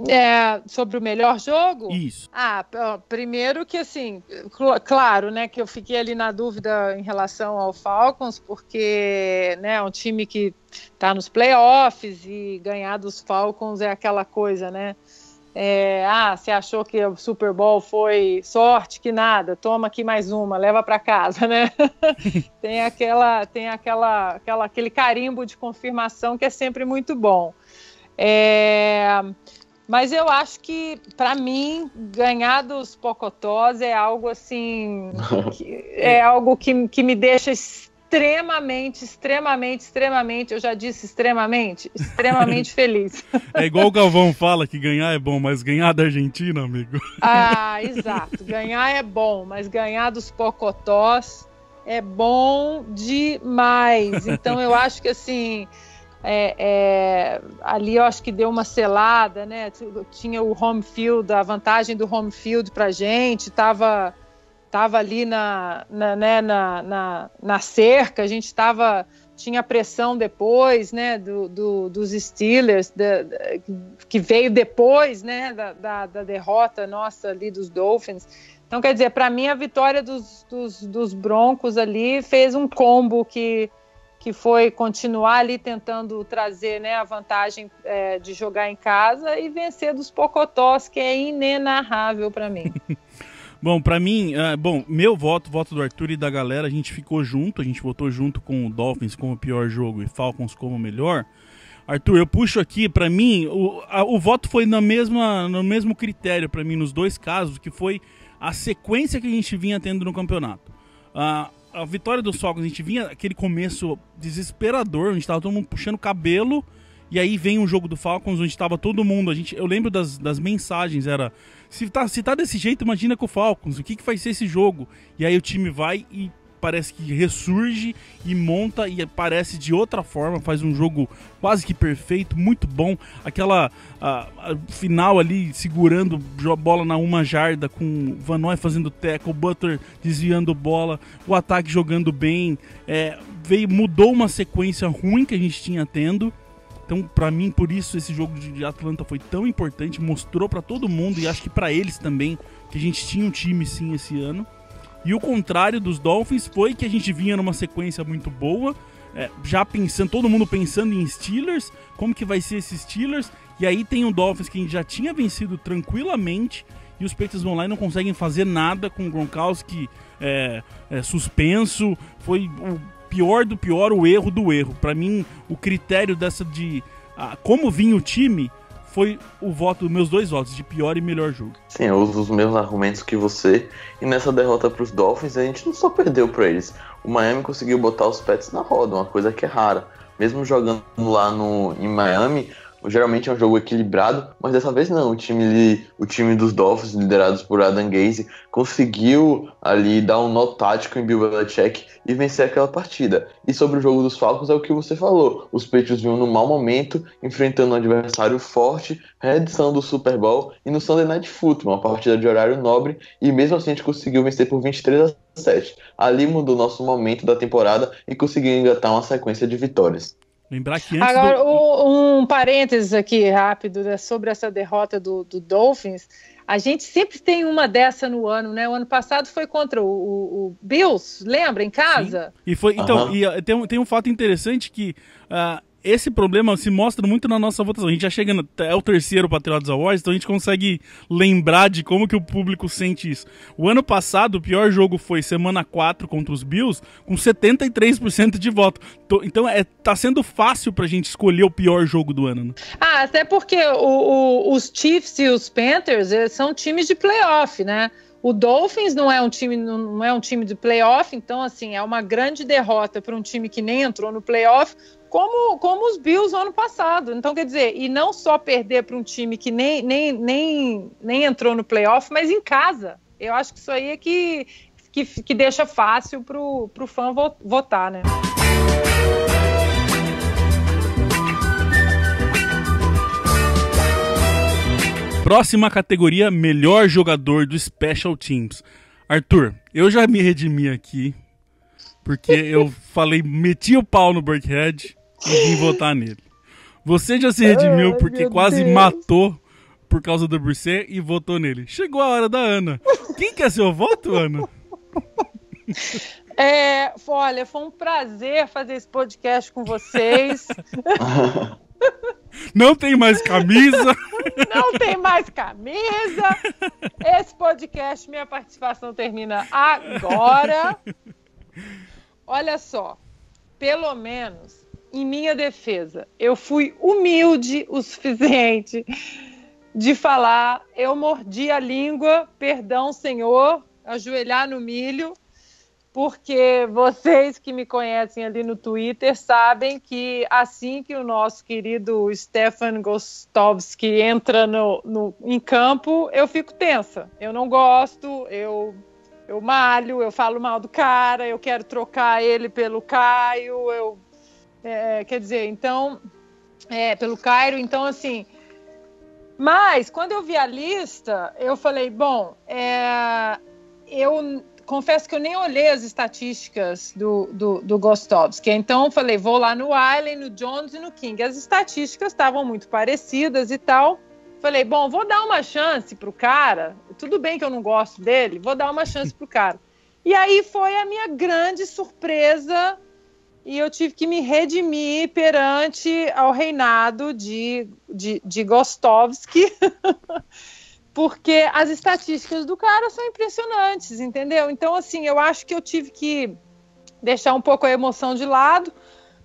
Sobre o melhor jogo? Isso. Primeiro que assim, claro, né, que eu fiquei ali na dúvida em relação ao Falcons, porque, né, é um time que tá nos playoffs e ganhar dos Falcons é aquela coisa, né? Você achou que o Super Bowl foi sorte? Que nada, toma aqui mais uma, leva para casa, né? Tem aquele carimbo de confirmação que é sempre muito bom. Mas eu acho que, para mim, ganhar dos Pocotós é algo assim, algo que me deixa extremamente, eu já disse extremamente feliz. É igual o Galvão fala que ganhar é bom, mas ganhar da Argentina, amigo. Exato. Ganhar é bom, mas ganhar dos Pocotós é bom demais. Então eu acho que assim, ali eu acho que deu uma selada, né? Tinha o home field, a vantagem do home field pra gente, tava ali na cerca, a gente tinha pressão depois, né, dos Steelers, que veio depois, né, da derrota nossa ali dos Dolphins. Então, quer dizer, para mim a vitória dos Broncos ali fez um combo que foi continuar ali tentando trazer, né, a vantagem de jogar em casa e vencer dos Pocotós, que é inenarrável para mim. Bom, pra mim, meu voto do Arthur e da galera, a gente ficou junto, a gente votou junto com o Dolphins como o pior jogo e Falcons como o melhor. Arthur, eu puxo aqui, pra mim, o voto foi no mesmo critério pra mim, nos dois casos, que foi a sequência que a gente vinha tendo no campeonato. A vitória dos Falcons, a gente vinha aquele começo desesperador, a gente tava todo mundo puxando cabelo, e aí vem o jogo do Falcons, onde estava todo mundo, eu lembro das mensagens, era, se tá desse jeito, imagina com o Falcons, o que vai ser esse jogo? E aí o time vai e parece que ressurge e monta e aparece de outra forma, faz um jogo quase que perfeito, muito bom, aquela final ali, segurando a bola na uma jarda, com o Van Noy fazendo tackle, o Butler desviando bola, o ataque jogando bem, mudou uma sequência ruim que a gente tinha tendo. Então, pra mim, por isso esse jogo de Atlanta foi tão importante, mostrou pra todo mundo, e acho que pra eles também, que a gente tinha um time sim esse ano. E o contrário dos Dolphins foi que a gente vinha numa sequência muito boa, já pensando, todo mundo pensando em Steelers, como que vai ser esses Steelers, e aí tem o Dolphins que a gente já tinha vencido tranquilamente, e os Patriots vão lá e não conseguem fazer nada com o Gronkowski suspenso, foi o pior do pior, o erro do erro. Pra mim, o critério como vinha o time foi meus dois votos, de pior e melhor jogo. Sim, eu uso os mesmos argumentos que você, e nessa derrota pros Dolphins, a gente não só perdeu pra eles. O Miami conseguiu botar os Pats na roda, uma coisa que é rara. Mesmo jogando lá em Miami, geralmente é um jogo equilibrado, mas dessa vez não. O time dos Dolphins, liderados por Adam Gase, conseguiu ali dar um nó tático em Bill Belichick e vencer aquela partida. E sobre o jogo dos Falcons é o que você falou. Os Patriots vinham num mau momento, enfrentando um adversário forte, reedição do Super Bowl e no Sunday Night Football, uma partida de horário nobre, e mesmo assim a gente conseguiu vencer por 23-7. Ali mudou nosso momento da temporada e conseguiu engatar uma sequência de vitórias. Lembrar que antes agora, um parênteses aqui rápido, né, sobre essa derrota do Dolphins. A gente sempre tem uma dessa no ano, né? O ano passado foi contra o Bills, lembra? Em casa? Sim. E foi, então, tem um fato interessante que esse problema se mostra muito na nossa votação. A gente já chega, é o terceiro Patriotas Awards, então a gente consegue lembrar de como que o público sente isso. O ano passado, o pior jogo foi semana 4 contra os Bills, com 73% de voto. Então tá sendo fácil pra gente escolher o pior jogo do ano, né? Até porque os Chiefs e os Panthers são times de playoff, né? O Dolphins não é um time de playoff, então assim, é uma grande derrota para um time que nem entrou no playoff, como os Bills no ano passado. Então, quer dizer, e não só perder para um time que nem entrou no playoff, mas em casa. Eu acho que isso aí é que deixa fácil pro fã votar, né? Próxima categoria, melhor jogador do Special Teams. Arthur, eu já me redimi aqui, porque eu meti o pau no Burkhead e vim votar nele. Você já se redimiu porque quase matou por causa do Brissett e votou nele. Chegou a hora da Ana. Quem quer seu voto, Ana? Olha, foi um prazer fazer esse podcast com vocês. Não tem mais camisa. Não tem mais camisa. Esse podcast, minha participação termina agora. Olha só, pelo menos, em minha defesa, eu fui humilde o suficiente de falar, eu mordi a língua, perdão, Senhor, ajoelhar no milho, porque vocês que me conhecem ali no Twitter sabem que assim que o nosso querido Stefan Gostkowski entra em campo, eu fico tensa. Eu não gosto, eu malho, eu falo mal do cara, eu quero trocar ele pelo Caio, quer dizer, então, pelo Cairo, então assim... Mas, quando eu vi a lista, eu falei, bom, eu... Confesso que eu nem olhei as estatísticas do Gostkowski. Então, eu falei, vou lá no Allen, no Jones e no King. As estatísticas estavam muito parecidas e tal. Falei, bom, vou dar uma chance pro cara. Tudo bem que eu não gosto dele, vou dar uma chance pro cara. E aí foi a minha grande surpresa e eu tive que me redimir perante ao reinado de Gostkowski. Porque as estatísticas do cara são impressionantes, entendeu? Então, assim, eu acho que eu tive que deixar um pouco a emoção de lado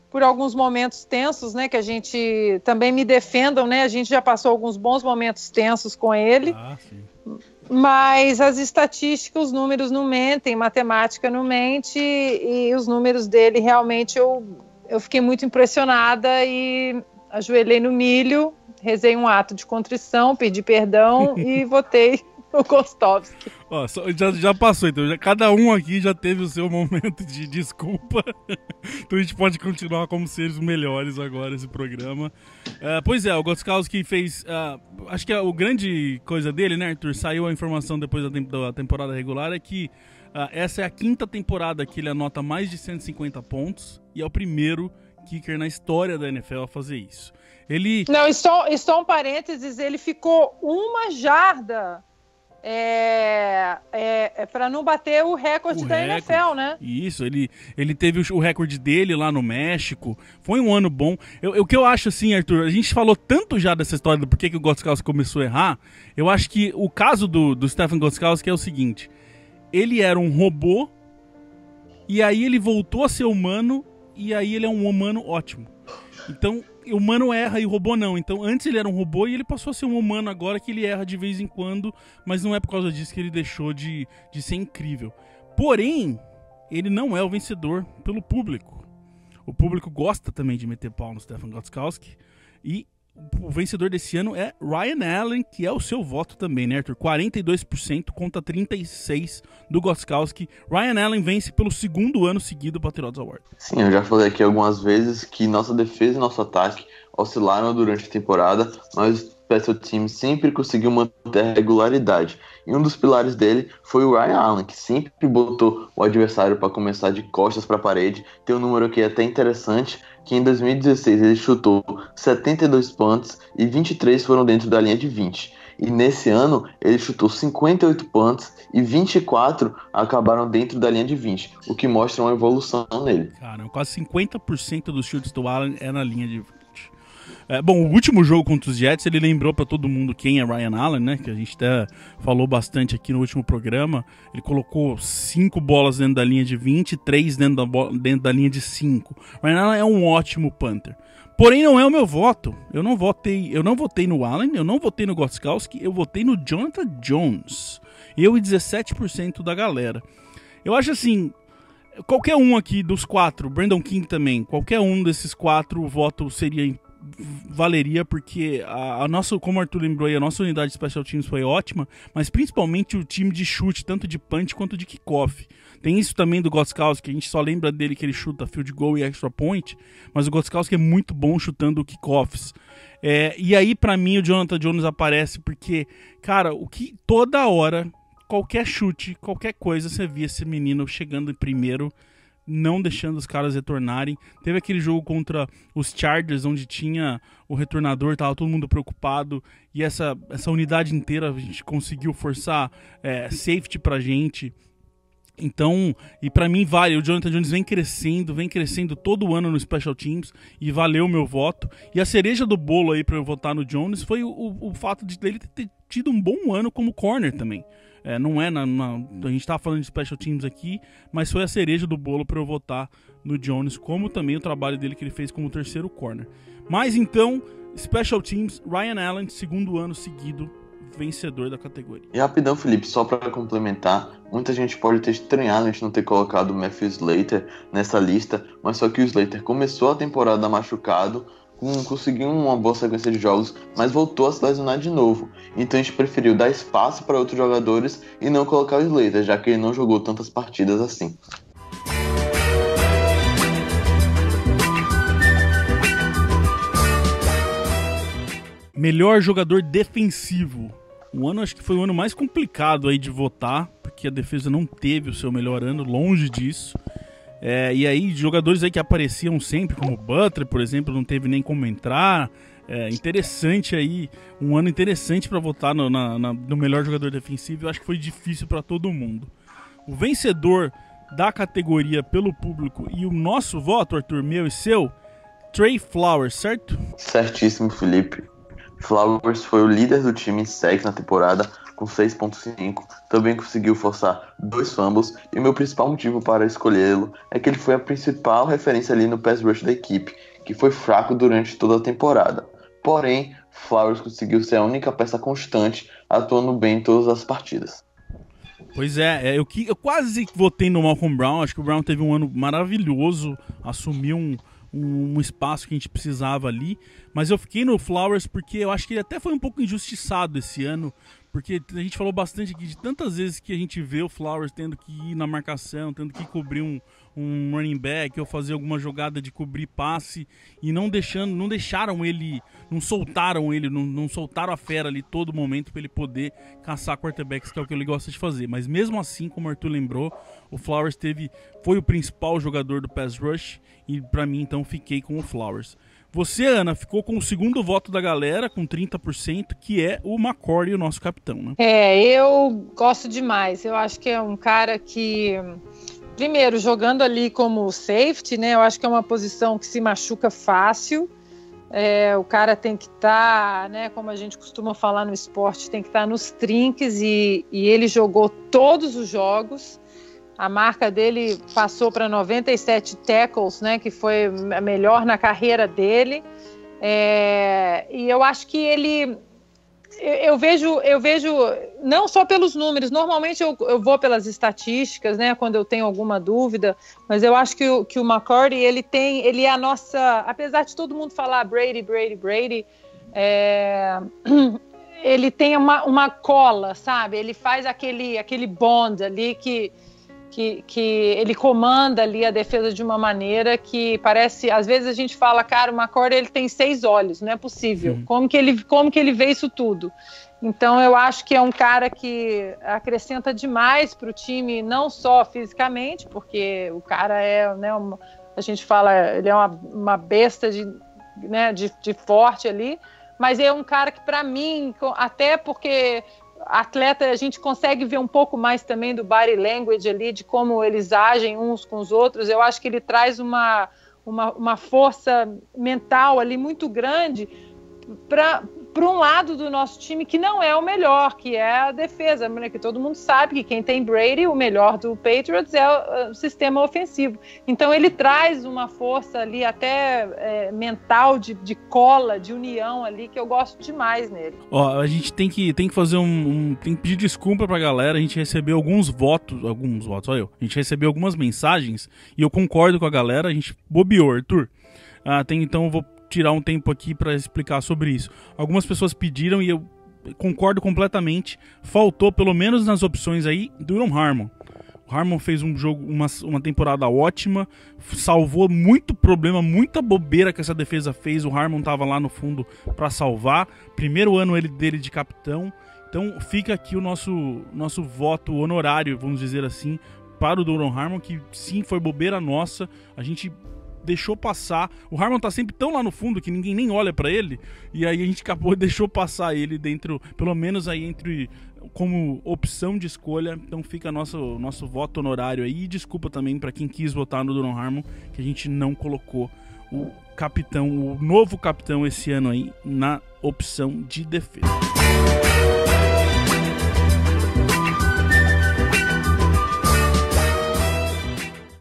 por alguns momentos tensos, né? Que a gente também me defendam, né? A gente já passou alguns bons momentos tensos com ele. Sim. Mas as estatísticas, os números não mentem, matemática não mente, e os números dele realmente eu fiquei muito impressionada e ajoelhei no milho, rezei um ato de contrição, pedi perdão e votei no Gostkowski. Ó, já passou, então cada um aqui já teve o seu momento de desculpa. Então a gente pode continuar como seres melhores agora esse programa. Pois é, o Gostkowski fez... acho que a grande coisa dele, né, Arthur? Saiu a informação depois da temporada regular, é que essa é a 5ª temporada que ele anota mais de 150 pontos e é o primeiro kicker na história da NFL a fazer isso. Ele... Não, e só um parênteses, ele ficou uma jarda para não bater o recorde da NFL, né? Isso, ele teve o recorde dele lá no México. Foi um ano bom. O que eu acho assim, Arthur, a gente falou tanto já dessa história do porquê que o Gostkowski começou a errar. Eu acho que o caso do Stefan Gostkowski é o seguinte: ele era um robô e aí ele voltou a ser humano e aí ele é um humano ótimo. Então, o humano erra e o robô não. Então, antes ele era um robô e ele passou a ser um humano agora que ele erra de vez em quando, mas não é por causa disso que ele deixou de ser incrível. Porém, ele não é o vencedor pelo público. O público gosta também de meter pau no Stefan Gostkowski e o vencedor desse ano é Ryan Allen, que é o seu voto também, né, Arthur? 42% contra 36% do Gostkowski. Ryan Allen vence pelo 2º ano seguido o Patriots Award. Sim, eu já falei aqui algumas vezes que nossa defesa e nosso ataque oscilaram durante a temporada, mas o Special Team sempre conseguiu manter a regularidade. E um dos pilares dele foi o Ryan Allen, que sempre botou o adversário para começar de costas para a parede. Tem um número aqui até interessante, que em 2016 ele chutou 72 punts e 23 foram dentro da linha de 20. E nesse ano, ele chutou 58 punts e 24 acabaram dentro da linha de 20, o que mostra uma evolução nele. Cara, quase 50% dos chutes do Allen é na linha de 20. Bom, o último jogo contra os Jets, ele lembrou pra todo mundo quem é Ryan Allen, né? Que a gente até falou bastante aqui no último programa. Ele colocou 5 bolas dentro da linha de 20 e 3 dentro da linha de 5. Ryan Allen é um ótimo punter. Porém, não é o meu voto. Eu não votei no Allen, eu não votei no Gostkowski, eu votei no Jonathan Jones. Eu e 17% da galera. Eu acho assim, qualquer um aqui dos 4, Brandon King também, qualquer um desses 4, o voto valeria, porque a nossa, como o Arthur lembrou aí, a nossa unidade de Special Teams foi ótima, mas principalmente o time de chute, tanto de punch quanto de kickoff. Tem isso também do Gostkowski, que a gente só lembra dele que ele chuta field goal e extra point, mas o Gostkowski é muito bom chutando kickoffs. E aí, pra mim, o Jonathan Jones aparece porque, cara, o que toda hora, qualquer chute, qualquer coisa, você via esse menino chegando em primeiro, não deixando os caras retornarem. Teve aquele jogo contra os Chargers, onde tinha o retornador, tava todo mundo preocupado, e essa unidade inteira a gente conseguiu forçar safety pra gente. Então, e pra mim vale, o Jonathan Jones vem crescendo todo ano no Special Teams, e valeu o meu voto. E a cereja do bolo aí pra eu votar no Jones foi o fato de ele ter tido um bom ano como corner também. Não é a gente tá falando de Special Teams aqui, mas foi a cereja do bolo para eu votar no Jones, como também o trabalho dele que ele fez como terceiro corner. Mas então, Special Teams, Ryan Allen, segundo ano seguido, vencedor da categoria. E rapidão, Felipe, só para complementar, muita gente pode ter estranhado a gente não ter colocado o Matthew Slater nessa lista, mas só que o Slater começou a temporada machucado, conseguiu uma boa sequência de jogos, mas voltou a se lesionar de novo. Então a gente preferiu dar espaço para outros jogadores e não colocar o Slater, já que ele não jogou tantas partidas assim. Melhor jogador defensivo. O ano, acho que foi o ano mais complicado aí de votar, porque a defesa não teve o seu melhor ano, longe disso. E aí, jogadores aí que apareciam sempre, como o Butler, por exemplo, não teve nem como entrar. Interessante aí, um ano interessante para votar no melhor jogador defensivo. Eu acho que foi difícil para todo mundo. O vencedor da categoria pelo público e o nosso voto, Arthur, meu e seu, Trey Flowers, certo? Certíssimo, Felipe. Flowers foi o líder do time em sacks na temporada, com 6.5, também conseguiu forçar 2 fumbles, e o meu principal motivo para escolhê-lo é que ele foi a principal referência ali no pass rush da equipe, que foi fraco durante toda a temporada. Porém, Flowers conseguiu ser a única peça constante, atuando bem em todas as partidas. Pois eu quase votei no Malcolm Brown, acho que o Brown teve um ano maravilhoso, assumiu um espaço que a gente precisava ali, mas eu fiquei no Flowers porque eu acho que ele até foi um pouco injustiçado esse ano, porque a gente falou bastante aqui de tantas vezes que a gente vê o Flowers tendo que ir na marcação, tendo que cobrir um running back ou fazer alguma jogada de cobrir passe e não deixaram ele, não soltaram a fera ali todo momento para ele poder caçar quarterbacks, que é o que ele gosta de fazer. Mas mesmo assim, como o Arthur lembrou, o Flowers foi o principal jogador do pass rush e para mim então fiquei com o Flowers. Você, Ana, ficou com o segundo voto da galera, com 30%, que é o McCourty, o nosso capitão, né? Eu gosto demais. Eu acho que é um cara que, primeiro, jogando ali como safety, né? Eu acho que é uma posição que se machuca fácil. O cara tem que estar, né? Como a gente costuma falar no esporte, tem que estar nos trinques e ele jogou todos os jogos. A marca dele passou para 97 tackles, né, que foi a melhor na carreira dele. E eu acho que ele... Eu vejo não só pelos números, normalmente eu vou pelas estatísticas, né, quando eu tenho alguma dúvida, mas eu acho que o McCourty, ele é a nossa... Apesar de todo mundo falar Brady, ele tem uma cola, sabe? Ele faz aquele bond ali que ele comanda ali a defesa de uma maneira que parece, às vezes a gente fala, cara, o McCourty ele tem 6 olhos, não é possível. Como que ele vê isso tudo? Então eu acho que é um cara que acrescenta demais para o time, não só fisicamente, porque o cara né, a gente fala, ele é uma besta de forte ali, mas é um cara que, para mim, até porque atleta, a gente consegue ver um pouco mais também do body language ali, de como eles agem uns com os outros. Eu acho que ele traz uma força mental ali muito grande para um lado do nosso time que não é o melhor, que é a defesa, né? Que todo mundo sabe que quem tem Brady, o melhor do Patriots é o sistema ofensivo. Então ele traz uma força ali até mental, de cola, de união ali, que eu gosto demais nele. Ó, a gente tem que fazer tem que pedir desculpa pra galera. A gente recebeu alguns votos, olha a gente recebeu algumas mensagens e eu concordo com a galera, a gente bobeou, Arthur. Então eu vou tirar um tempo aqui para explicar sobre isso. Algumas pessoas pediram e eu concordo completamente. Faltou, pelo menos nas opções aí, Duron Harmon. O Harmon fez um jogo, uma temporada ótima, salvou muito problema, muita bobeira que essa defesa fez. O Harmon tava lá no fundo para salvar. Primeiro ano dele de capitão. Então fica aqui o nosso voto honorário, vamos dizer assim, para o Duron Harmon, que sim, foi bobeira nossa. A gente deixou passar. O Harmon tá sempre tão lá no fundo que ninguém nem olha pra ele, e aí a gente acabou e deixou passar ele dentro, pelo menos aí como opção de escolha. Então fica nosso voto honorário aí, e desculpa também pra quem quis votar no Duron Harmon, que a gente não colocou o novo capitão esse ano aí na opção de defesa.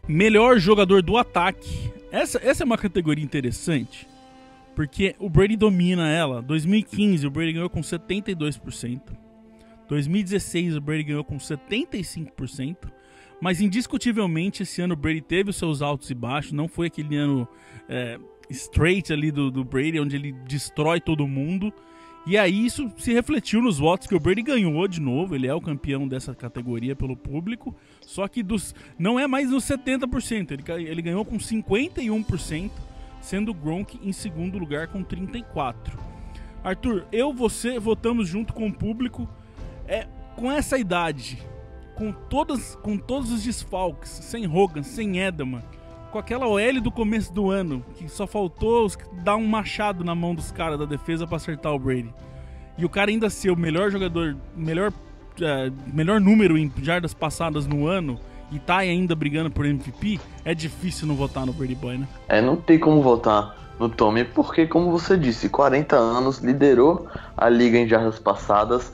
Melhor jogador do ataque. Essa é uma categoria interessante, porque o Brady domina ela. 2015 o Brady ganhou com 72%, 2016 o Brady ganhou com 75%, mas indiscutivelmente esse ano o Brady teve os seus altos e baixos. Não foi aquele ano straight ali do Brady, onde ele destrói todo mundo. E aí isso se refletiu nos votos, que o Brady ganhou de novo. Ele é o campeão dessa categoria pelo público, só que não é mais nos 70%, ele ganhou com 51%, sendo o Gronk em segundo lugar com 34%. Arthur, você votamos junto com o público, com essa idade, com todos os desfalques, sem Hogan, sem Edelman, com aquela OL do começo do ano, que só faltou dar um machado na mão dos caras da defesa pra acertar o Brady. E o cara ainda ser o melhor jogador, melhor número em jardas passadas no ano, e tá ainda brigando por MVP, é difícil não votar no Brady Boy, né? Não tem como votar no Tommy, porque, como você disse, 40 anos, liderou a liga em jardas passadas,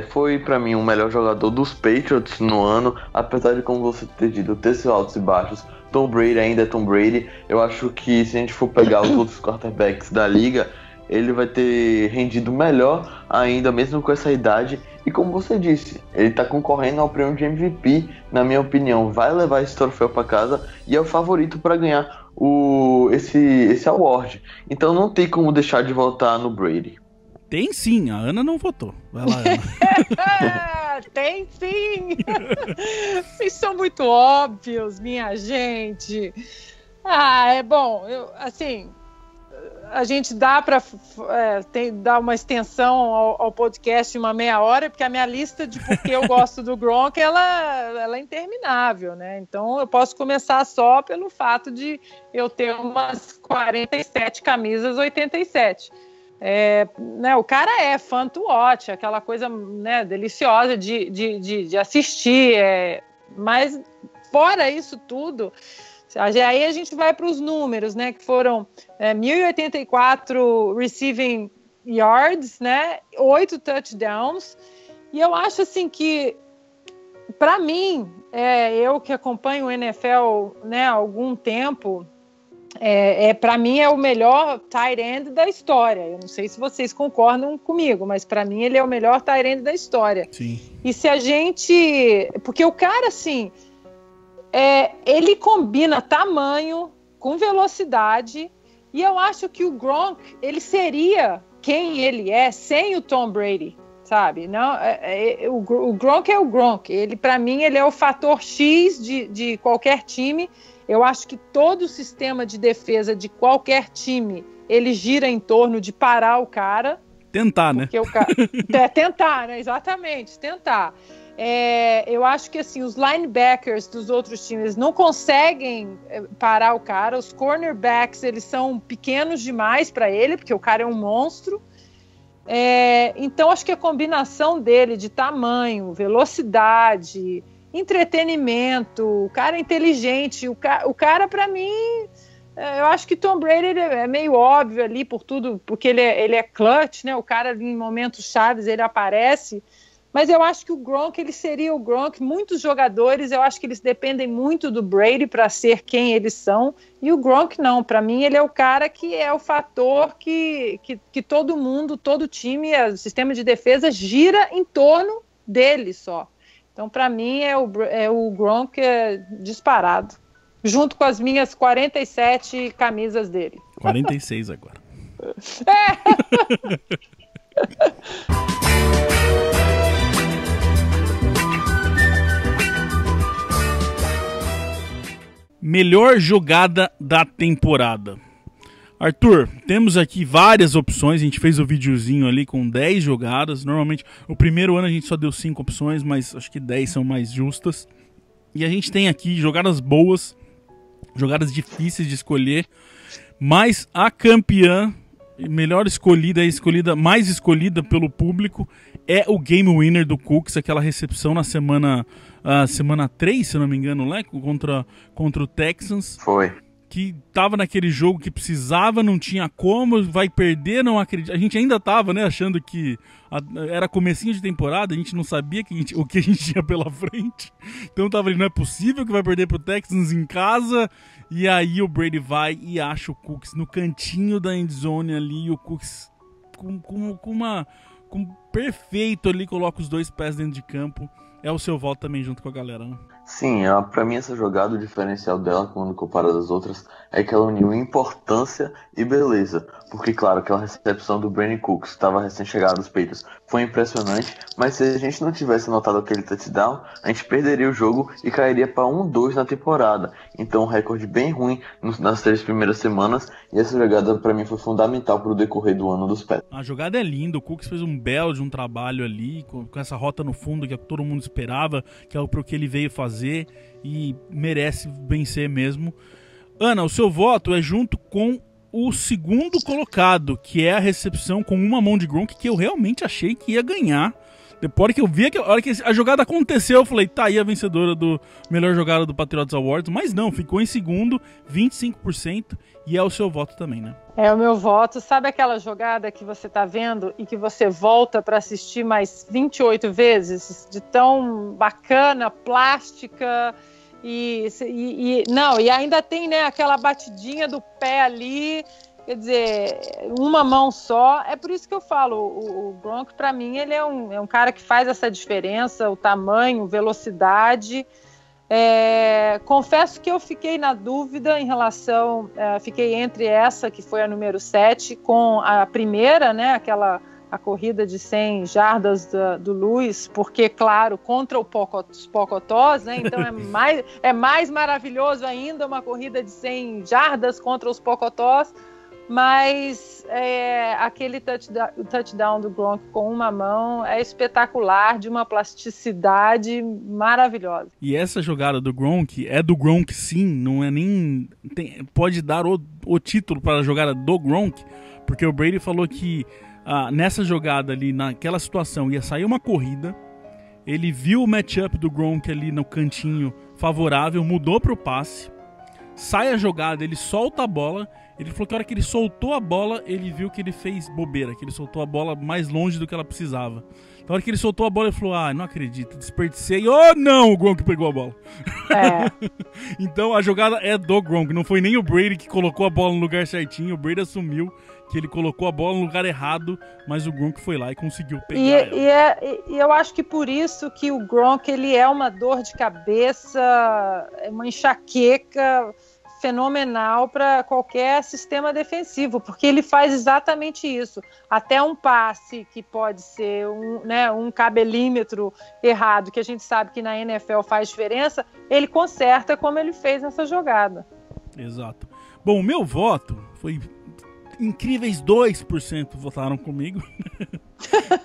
foi pra mim o melhor jogador dos Patriots no ano, apesar de, como você ter dito, ter seus altos e baixos. Tom Brady ainda é Tom Brady. Eu acho que se a gente for pegar os outros quarterbacks da liga, ele vai ter rendido melhor ainda, mesmo com essa idade. E como você disse, ele tá concorrendo ao prêmio de MVP, na minha opinião, vai levar esse troféu para casa e é o favorito para ganhar esse award. Então não tem como deixar de votar no Brady. Tem sim, a Ana não votou. Vai lá, Ana. Tem sim! Vocês são muito óbvios, minha gente. É bom, a gente dá para dar uma extensão ao podcast, uma meia hora, porque a minha lista de porque eu gosto do Gronk, ela é interminável, né? Então eu posso começar só pelo fato de eu ter umas 47 camisas 87. O cara é fun to watch, aquela coisa, né, deliciosa de assistir, mas fora isso tudo, aí a gente vai para os números, né, que foram 1.084 receiving yards, né, 8 touchdowns, e eu acho assim que, para mim, eu que acompanho o NFL, né, há algum tempo, para mim é o melhor tight end da história. Eu não sei se vocês concordam comigo, mas para mim ele é o melhor tight end da história. Sim. E se a gente... Porque o cara, assim, ele combina tamanho com velocidade, e eu acho que o Gronk, ele seria quem ele é sem o Tom Brady, sabe? Não, o Gronk é o Gronk. Ele, para mim, ele é o fator X de qualquer time. Eu acho que todo o sistema de defesa de qualquer time, ele gira em torno de parar o cara. Tentar, né? Tentar, né? Exatamente, tentar. Eu acho que assim, os linebackers dos outros times não conseguem parar o cara. Os cornerbacks, eles são pequenos demais para ele, porque o cara é um monstro. Então, acho que a combinação dele de tamanho, velocidade, entretenimento, o cara é inteligente, o cara para mim, eu acho que Tom Brady é meio óbvio ali por tudo, porque ele é clutch, né? O cara em momentos chaves ele aparece, mas eu acho que o Gronk, ele seria o Gronk. Muitos jogadores, eu acho que eles dependem muito do Brady para ser quem eles são, e o Gronk não. Para mim, ele é o cara que é o fator que todo mundo, todo time, o sistema de defesa gira em torno dele só. Então, para mim, é o Gronk disparado, junto com as minhas 47 camisas dele. 46 agora. Melhor jogada da temporada. Arthur, temos aqui várias opções. A gente fez o videozinho ali com 10 jogadas. Normalmente, o primeiro ano a gente só deu 5 opções, mas acho que 10 são mais justas. E a gente tem aqui jogadas boas, jogadas difíceis de escolher, mas a campeã, melhor escolhida, mais escolhida pelo público, é o Game Winner do Cooks, aquela recepção na semana 3, se eu não me engano, né? contra o Texans. Foi. Que tava naquele jogo que precisava, não tinha como, vai perder, não acredito. A gente ainda tava, né, achando que era comecinho de temporada, a gente não sabia o que a gente tinha pela frente. Então tava ali, não é possível que vai perder pro Texans em casa. E aí o Brady vai e acha o Cooks no cantinho da endzone ali, e o Cooks com perfeito ali, coloca os 2 pés dentro de campo. É o seu voto também junto com a galera, né? Sim, pra mim essa jogada, o diferencial dela, quando comparada às outras, é que ela uniu importância e beleza. Porque, claro, aquela recepção do Brandon Cooks, que estava recém-chegado dos Patriots, foi impressionante, mas se a gente não tivesse anotado aquele touchdown, a gente perderia o jogo e cairia para 1-2 na temporada. Então, um recorde bem ruim nas 3 primeiras semanas, e essa jogada para mim foi fundamental para o decorrer do ano dos Patriots. A jogada é linda, o Cooks fez um belo de um trabalho ali, com essa rota no fundo que todo mundo esperava, que é pro que ele veio fazer, e merece vencer mesmo. Ana, o seu voto é junto com o segundo colocado, que é a recepção com uma mão de Gronk, que eu realmente achei que ia ganhar. Depois que eu vi, a hora que a jogada aconteceu, eu falei, tá aí a vencedora do melhor jogada do Patriots Awards, mas não, ficou em segundo, 25%, e é o seu voto também, né? É o meu voto. Sabe aquela jogada que você tá vendo e que você volta para assistir mais 28 vezes? De tão bacana, plástica, e ainda tem, né, aquela batidinha do pé ali. Quer dizer, uma mão só. É por isso que eu falo, o Gronk, para mim, ele é um cara que faz essa diferença, o tamanho, velocidade. Confesso que eu fiquei na dúvida em relação, fiquei entre essa, que foi a número 7, com a primeira, né, a corrida de 100 jardas do Lewis, porque, claro, contra os Pocotós, né, então é mais maravilhoso ainda uma corrida de 100 jardas contra os Pocotós. Mas aquele touchdown do Gronk com uma mão é espetacular, de uma plasticidade maravilhosa. E essa jogada do Gronk é do Gronk, sim, não é nem... pode dar o título para a jogada do Gronk, porque o Brady falou que nessa jogada ali, naquela situação, ia sair uma corrida, ele viu o matchup do Gronk ali no cantinho favorável, mudou para o passe, sai a jogada, ele solta a bola. Ele falou que a hora que ele soltou a bola, ele viu que ele fez bobeira, que ele soltou a bola mais longe do que ela precisava. Então, a hora que ele soltou a bola, ele falou, não acredito, desperdicei. Oh, não, o Gronk pegou a bola. Então, a jogada é do Gronk, não foi nem o Brady que colocou a bola no lugar certinho. O Brady assumiu que ele colocou a bola no lugar errado, mas o Gronk foi lá e conseguiu pegar ela. E eu acho que por isso que o Gronk, ele é uma dor de cabeça, uma enxaqueca fenomenal para qualquer sistema defensivo, porque ele faz exatamente isso. Até um passe que pode ser um cabelímetro errado, que a gente sabe que na NFL faz diferença, ele conserta como ele fez nessa jogada. Exato. Bom, o meu voto foi... incríveis 2% votaram comigo,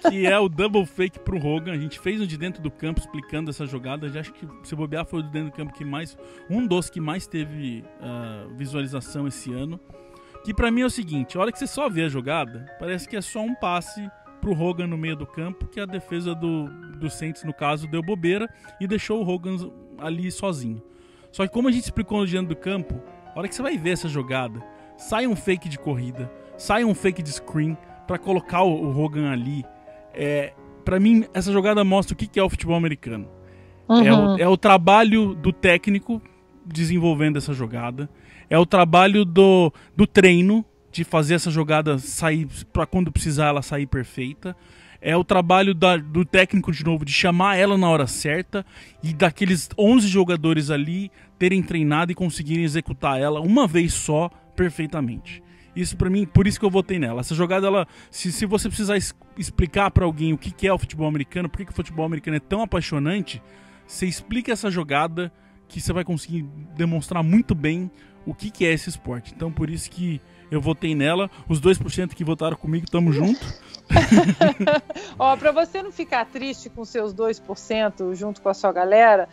que é o double fake pro Hogan. A gente fez um de dentro do campo explicando essa jogada. Eu acho que, se bobear, foi o de dentro do campo que mais, um dos que mais teve visualização esse ano. Que pra mim é o seguinte, a hora que você só vê a jogada, parece que é só um passe pro Hogan no meio do campo, que a defesa do Saints, no caso, deu bobeira e deixou o Hogan ali sozinho. Só que como a gente explicou no diante do campo, a hora que você vai ver essa jogada, sai um fake de corrida, sai um fake de screen pra colocar o Hogan ali. Pra mim, essa jogada mostra o que é o futebol americano. Uhum. É o trabalho do técnico desenvolvendo essa jogada. É o trabalho do treino de fazer essa jogada sair, pra quando precisar ela sair perfeita. É o trabalho do técnico, de novo, de chamar ela na hora certa e daqueles 11 jogadores ali terem treinado e conseguirem executar ela uma vez só perfeitamente. Isso pra mim, por isso que eu votei nela. Essa jogada, se você precisar explicar pra alguém o que é o futebol americano, por que o futebol americano é tão apaixonante, você explica essa jogada que você vai conseguir demonstrar muito bem o que é esse esporte. Então, por isso que eu votei nela. Os 2% que votaram comigo, tamo junto. Ó, pra você não ficar triste com seus 2% junto com a sua galera,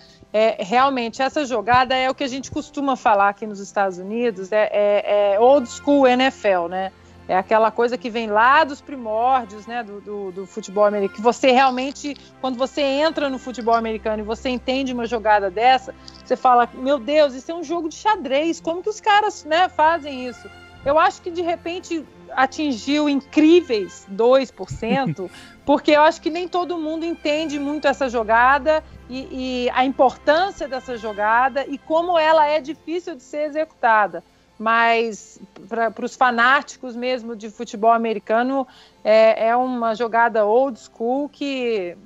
realmente essa jogada é o que a gente costuma falar aqui nos Estados Unidos, é old school NFL, né? É aquela coisa que vem lá dos primórdios, né, do futebol americano. Que você realmente, quando você entra no futebol americano e você entende uma jogada dessa, você fala, meu Deus, isso é um jogo de xadrez, como que os caras, né, fazem isso? Eu acho que de repente atingiu incríveis 2%, porque eu acho que nem todo mundo entende muito essa jogada e a importância dessa jogada e como ela é difícil de ser executada. Mas para os fanáticos mesmo de futebol americano é uma jogada old school que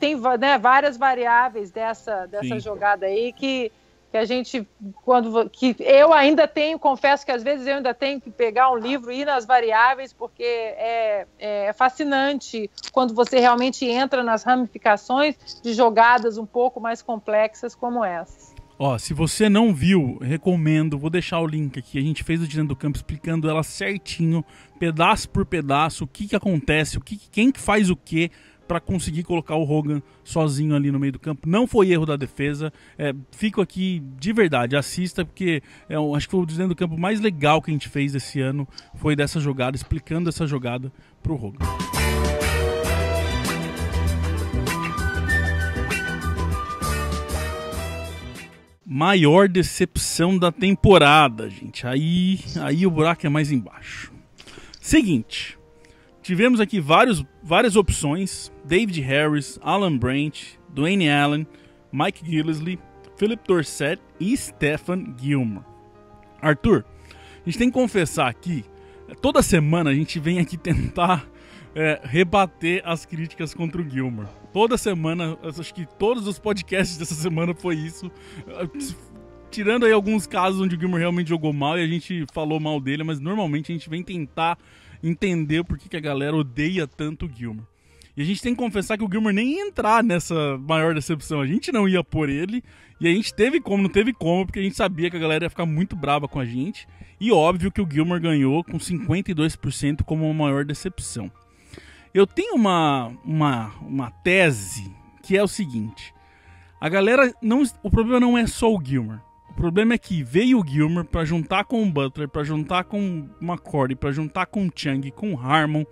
tem, né, várias variáveis dessa jogada aí que a gente, que eu ainda tenho, confesso que às vezes eu ainda tenho que pegar um livro e ir nas variáveis, porque é fascinante quando você realmente entra nas ramificações de jogadas um pouco mais complexas como essas. Ó, se você não viu, recomendo, vou deixar o link aqui, a gente fez o Diante do Campo explicando ela certinho, pedaço por pedaço, o que acontece, quem que faz o quê para conseguir colocar o Hogan sozinho ali no meio do campo. Não foi erro da defesa, fico aqui de verdade, assista, porque acho que foi o Diante do Campo mais legal que a gente fez esse ano, foi dessa jogada, explicando essa jogada pro Hogan. Maior decepção da temporada, gente. Aí o buraco é mais embaixo. Seguinte, tivemos aqui várias opções. David Harris, Alan Branch, Dwayne Allen, Mike Gillislee, Philip Dorsett e Stephon Gilmore. Arthur, a gente tem que confessar aqui, toda semana a gente vem aqui tentar rebater as críticas contra o Gilmore. Toda semana, acho que todos os podcasts dessa semana foi isso. Tirando aí alguns casos onde o Gilmore realmente jogou mal e a gente falou mal dele, mas normalmente a gente vem tentar entender por que a galera odeia tanto o Gilmore. E a gente tem que confessar que o Gilmore nem ia entrar nessa maior decepção. A gente não ia por ele e a gente não teve como, porque a gente sabia que a galera ia ficar muito brava com a gente. E óbvio que o Gilmore ganhou com 52% como a maior decepção. Eu tenho uma tese que é o seguinte: a galera o problema não é só o Gilmore. O problema é que veio o Gilmore pra juntar com o Butler, pra juntar com o McCourty, pra juntar com o Chung, com o Harmon.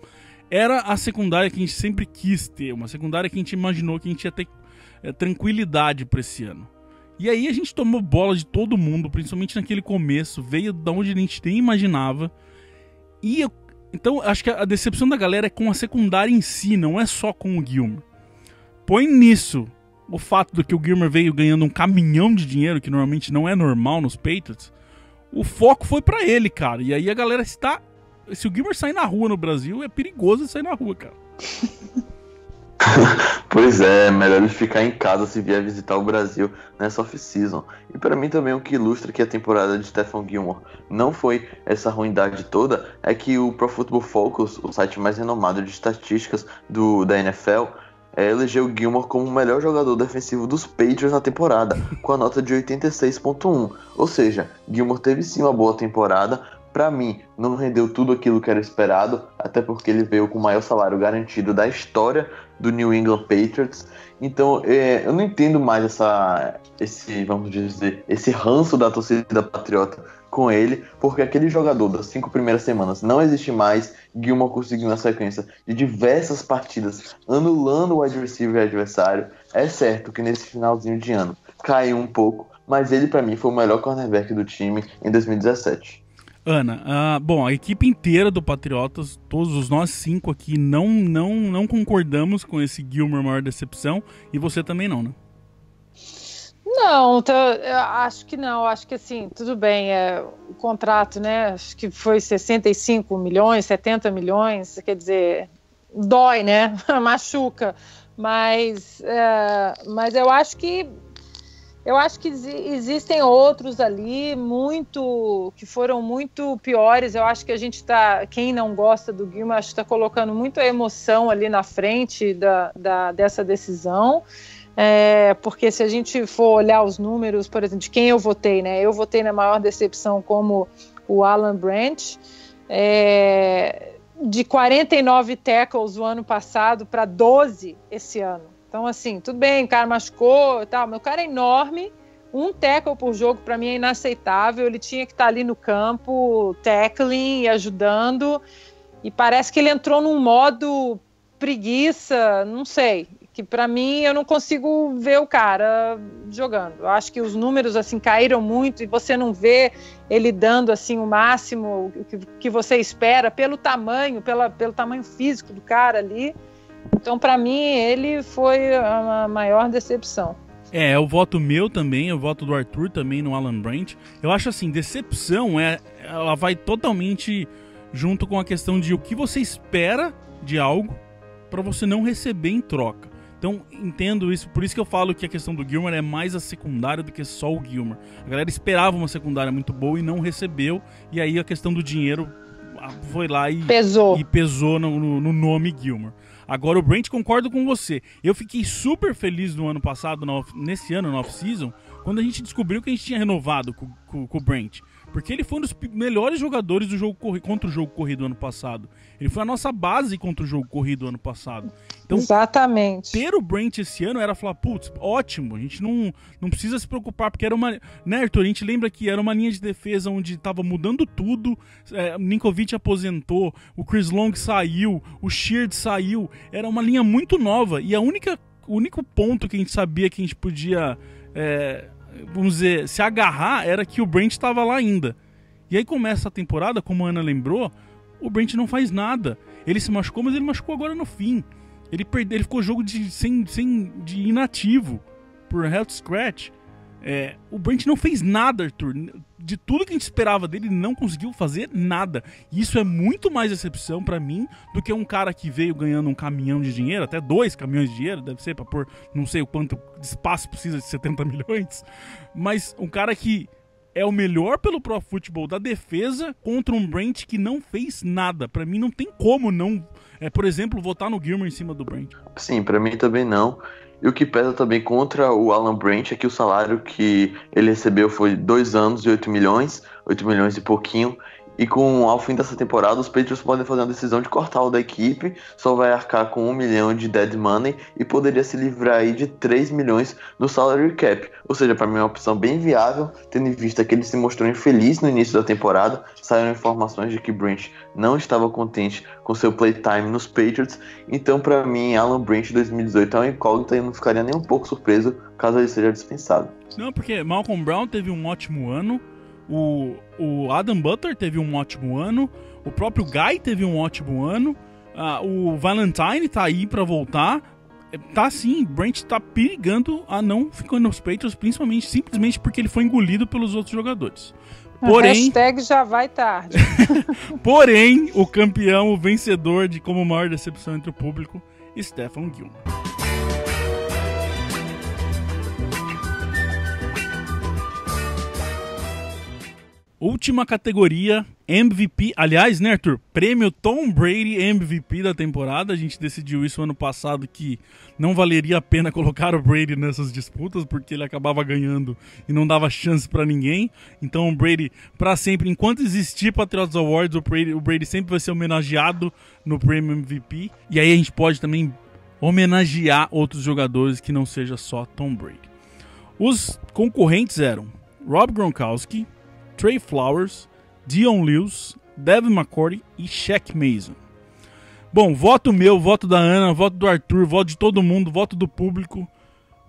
Era a secundária que a gente sempre quis ter, uma secundária que a gente imaginou que a gente ia ter tranquilidade pra esse ano. E aí a gente tomou bola de todo mundo, principalmente naquele começo, veio de onde a gente nem imaginava. Então, acho que a decepção da galera é com a secundária em si, não é só com o Gilmore. Põe nisso o fato de que o Gilmore veio ganhando um caminhão de dinheiro, que normalmente não é normal nos Patriots. O foco foi pra ele, cara. E aí a galera está... Se o Gilmore sair na rua no Brasil, é perigoso sair na rua, cara. Pois é, melhor ele ficar em casa se vier visitar o Brasil nessa off-season. E para mim também o que ilustra que a temporada de Stephon Gilmore não foi essa ruindade toda é que o Pro Football Focus, o site mais renomado de estatísticas da NFL, elegeu o Gilmore como o melhor jogador defensivo dos Patriots na temporada, com a nota de 86.1. Ou seja, Gilmore teve sim uma boa temporada. Pra mim, não rendeu tudo aquilo que era esperado, até porque ele veio com o maior salário garantido da história do New England Patriots. Então, eu não entendo mais esse ranço da torcida patriota com ele, porque aquele jogador das 5 primeiras semanas não existe mais. Gilmore conseguiu na sequência de diversas partidas, anulando o wide receiver adversário. É certo que nesse finalzinho de ano caiu um pouco, mas ele pra mim foi o melhor cornerback do time em 2017. Ana, bom, a equipe inteira do Patriotas, todos nós 5 aqui, não concordamos com esse Gilmore maior decepção, e você também não, né? Não, eu acho que não, acho que assim, tudo bem, o contrato, né, acho que foi 65 milhões, 70 milhões, quer dizer, dói, né, machuca, mas eu acho que existem outros ali que foram muito piores. Eu acho que a gente quem não gosta do Gilmore, acho que está colocando muita emoção ali na frente dessa decisão. Porque se a gente for olhar os números, por exemplo, de quem eu votei, né? Eu votei na maior decepção como o Alan Branch, de 49 tackles o ano passado para 12 esse ano. Então, assim, tudo bem, o cara machucou e tal, mas o cara é enorme, um tackle por jogo para mim é inaceitável, ele tinha que estar ali no campo, tackling e ajudando, e parece que ele entrou num modo preguiça, não sei, que para mim eu não consigo ver o cara jogando. Eu acho que os números assim caíram muito e você não vê ele dando assim o máximo que você espera pelo tamanho físico do cara ali. Então, para mim, ele foi a maior decepção. É o voto meu também, é o voto do Arthur também no Alan Branch. Eu acho assim, decepção, ela vai totalmente junto com a questão de o que você espera de algo para você não receber em troca. Então, entendo isso, por isso que eu falo que a questão do Gilmore é mais a secundária do que só o Gilmore. A galera esperava uma secundária muito boa e não recebeu, e aí a questão do dinheiro foi lá e pesou no nome Gilmore. Agora o Branch, concordo com você. Eu fiquei super feliz no ano passado, nesse ano, no off-season, quando a gente descobriu que a gente tinha renovado com o Branch. Porque ele foi um dos melhores jogadores do jogo contra o jogo corrido ano passado. Ele foi a nossa base contra o jogo corrido ano passado. Então, exatamente. Ter o Branch esse ano era falar, putz, ótimo, a gente não precisa se preocupar, porque era uma... Né, Arthur, a gente lembra que era uma linha de defesa onde estava mudando tudo, o Ninkovich aposentou, o Chris Long saiu, o Sheard saiu, era uma linha muito nova, e o único ponto que a gente sabia que a gente podia... vamos dizer, se agarrar, era que o Branch estava lá ainda. E aí começa a temporada, como a Ana lembrou, o Branch não faz nada. Ele se machucou, mas ele machucou agora no fim. Ele ficou jogo de inativo por health scratch. O Branch não fez nada, Arthur. De tudo que a gente esperava dele, ele não conseguiu fazer nada. E isso é muito mais decepção pra mim do que um cara que veio ganhando um caminhão de dinheiro, até 2 caminhões de dinheiro, deve ser pra pôr não sei o quanto de espaço precisa de 70 milhões. Mas um cara que é o melhor pelo Pro Football da defesa contra um Branch que não fez nada. Pra mim não tem como não, por exemplo, votar no Gilmore em cima do Branch. Sim, pra mim também não. E o que pesa também contra o Alan Branch é que o salário que ele recebeu foi 2 anos e 8 milhões e pouquinho. E ao fim dessa temporada, os Patriots podem fazer uma decisão de cortar o da equipe, só vai arcar com 1 milhão de dead money e poderia se livrar aí de 3 milhões no salary cap. Ou seja, para mim é uma opção bem viável, tendo em vista que ele se mostrou infeliz no início da temporada. Saíram informações de que Branch não estava contente com seu playtime nos Patriots. Então, para mim, Alan Branch 2018 é uma incógnita e eu não ficaria nem um pouco surpreso caso ele seja dispensado. Não, porque Malcolm Brown teve um ótimo ano. O Adam Butler teve um ótimo ano, o próprio Guy teve um ótimo ano, o Valentine tá aí pra voltar, tá sim, Branch tá perigando a não ficar nos Patriots, principalmente, simplesmente porque ele foi engolido pelos outros jogadores. Porém, hashtag já vai tarde. Porém, o campeão, o vencedor de como maior decepção entre o público, Stephon Gilmore. Última categoria, MVP. Aliás, né, Arthur? Prêmio Tom Brady MVP da temporada. A gente decidiu isso ano passado, que não valeria a pena colocar o Brady nessas disputas, porque ele acabava ganhando e não dava chance pra ninguém. Então o Brady, pra sempre, enquanto existir Patriots Awards, o Brady sempre vai ser homenageado no prêmio MVP. E aí a gente pode também homenagear outros jogadores que não seja só Tom Brady. Os concorrentes eram Rob Gronkowski, Trey Flowers, Dion Lewis, Devin McCourty e Shaq Mason. Bom, voto meu, voto da Ana, voto do Arthur, voto de todo mundo, voto do público.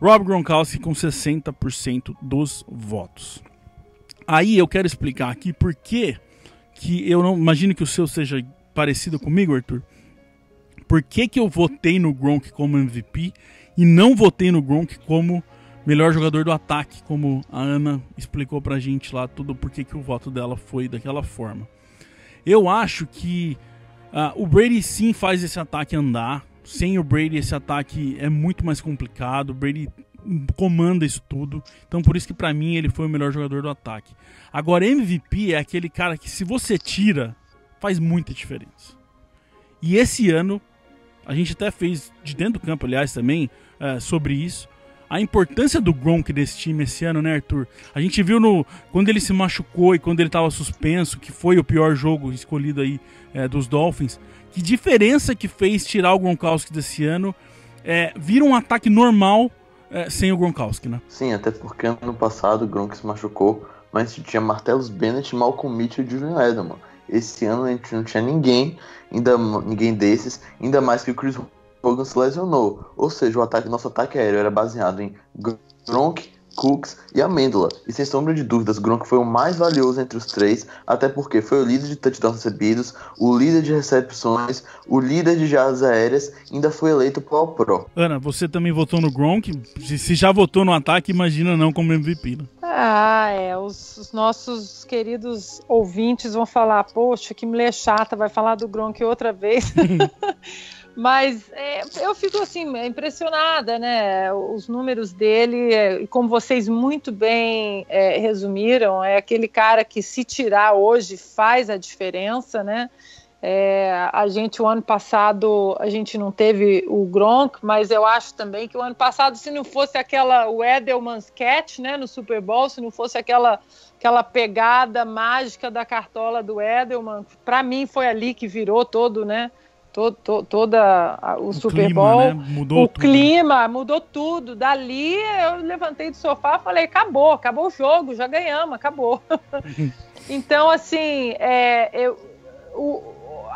Rob Gronkowski com 60% dos votos. Aí eu quero explicar aqui por que eu não imagino que o seu seja parecido comigo, Arthur. Por que eu votei no Gronk como MVP e não votei no Gronk como melhor jogador do ataque, como a Ana explicou pra gente lá tudo por que o voto dela foi daquela forma. Eu acho que o Brady sim faz esse ataque andar. Sem o Brady esse ataque é muito mais complicado. O Brady comanda isso tudo. Então por isso que pra mim ele foi o melhor jogador do ataque. Agora MVP é aquele cara que se você tira, faz muita diferença. E esse ano, a gente até fez de dentro do campo, aliás, também, sobre isso. A importância do Gronk desse time esse ano, né, Arthur? A gente viu quando ele se machucou e quando ele estava suspenso, que foi o pior jogo escolhido aí dos Dolphins, que diferença que fez tirar o Gronkowski desse ano, vira um ataque normal sem o Gronkowski, né? Sim, até porque ano passado o Gronk se machucou, mas tinha Martellus Bennett, Malcolm Mitchell e Julian Edelman. Esse ano a gente não tinha ninguém desses, ainda mais que o Chris Hogan se lesionou. Ou seja, nosso ataque aéreo era baseado em Gronk, Cooks e Amendola. E sem sombra de dúvidas, Gronk foi o mais valioso entre os três, até porque foi o líder de touchdowns recebidos, o líder de recepções, o líder de jardas aéreas, e ainda foi eleito pro All-Pro. Ana, você também votou no Gronk? Se já votou no ataque, imagina não como MVP, né? Os nossos queridos ouvintes vão falar, poxa, que mulher chata, vai falar do Gronk outra vez. Mas eu fico assim, impressionada, né? Os números dele, como vocês muito bem resumiram, é aquele cara que se tirar hoje faz a diferença, né? O ano passado, a gente não teve o Gronk, mas eu acho também que o ano passado, se não fosse o Edelman's Catch, né, no Super Bowl, se não fosse aquela pegada mágica da cartola do Edelman, para mim foi ali que virou todo, né? O Super Bowl, né? Mudou tudo. Clima, mudou tudo. Dali eu levantei do sofá e falei, acabou o jogo, já ganhamos, acabou. Então, assim,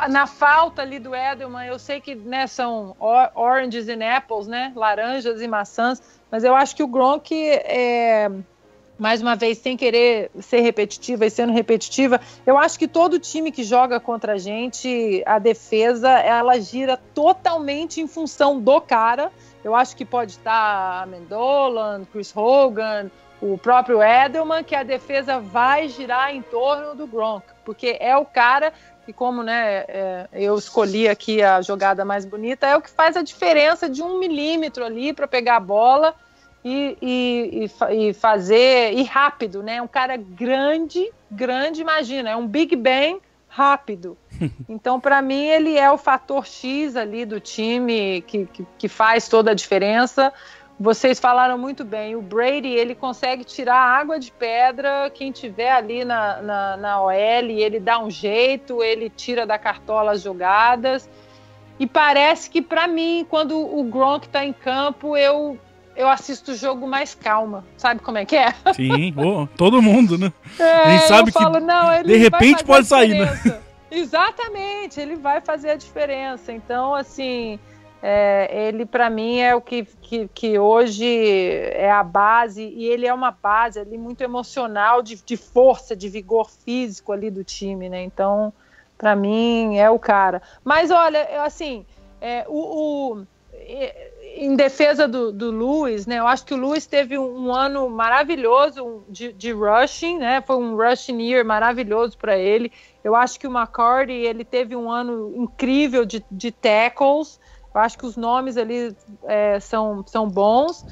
na falta ali do Edelman, eu sei que, né, são oranges and apples, né, laranjas e maçãs, mas eu acho que o Gronk mais uma vez, sem querer ser repetitiva e sendo repetitiva, eu acho que todo time que joga contra a gente, a defesa, ela gira totalmente em função do cara. Eu acho que pode estar Amendola, Chris Hogan, o próprio Edelman, que a defesa vai girar em torno do Gronk, porque é o cara que, como, né, eu escolhi aqui a jogada mais bonita, é o que faz a diferença de 1 milímetro ali para pegar a bola e fazer, e rápido, né? Um cara grande, imagina, é um Big Bang rápido. Então, para mim, ele é o fator X ali do time que faz toda a diferença. Vocês falaram muito bem, o Brady, ele consegue tirar água de pedra, quem tiver ali na OL, ele dá um jeito, ele tira da cartola as jogadas, e parece que, para mim, quando o Gronk tá em campo, eu assisto o jogo mais calma. Sabe como é que é? Sim, todo mundo, né? A gente sabe que de repente pode sair, né? Exatamente, ele vai fazer a diferença. Então, assim, ele para mim é o que hoje é a base, e ele é uma base ali muito emocional, de força, de vigor físico ali do time, né? Então, para mim, é o cara. Mas, olha, assim, em defesa do Lewis, né? Eu acho que o Lewis teve um ano maravilhoso de rushing, né? Foi um rushing year maravilhoso para ele. Eu acho que o McCarty, ele teve um ano incrível de tackles. Eu acho que os nomes ali são bons.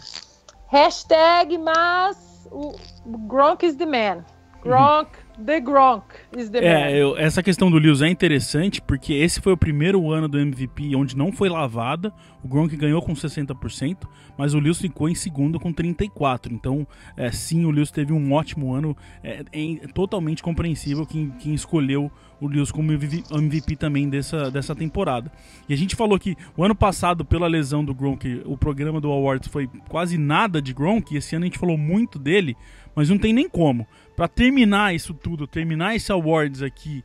Hashtag, mas o Gronk is the man. Gronk, the Gronk is the man. Essa questão do Lewis é interessante, porque esse foi o primeiro ano do MVP onde não foi lavada. O Gronk ganhou com 60%, mas o Lewis ficou em segundo com 34%. Então, sim, o Lewis teve um ótimo ano. É totalmente compreensível quem escolheu o Lewis como MVP também dessa temporada. E a gente falou que o ano passado, pela lesão do Gronk, o programa do Awards foi quase nada de Gronk, e esse ano a gente falou muito dele, mas não tem nem como. Para terminar isso tudo, terminar esse awards aqui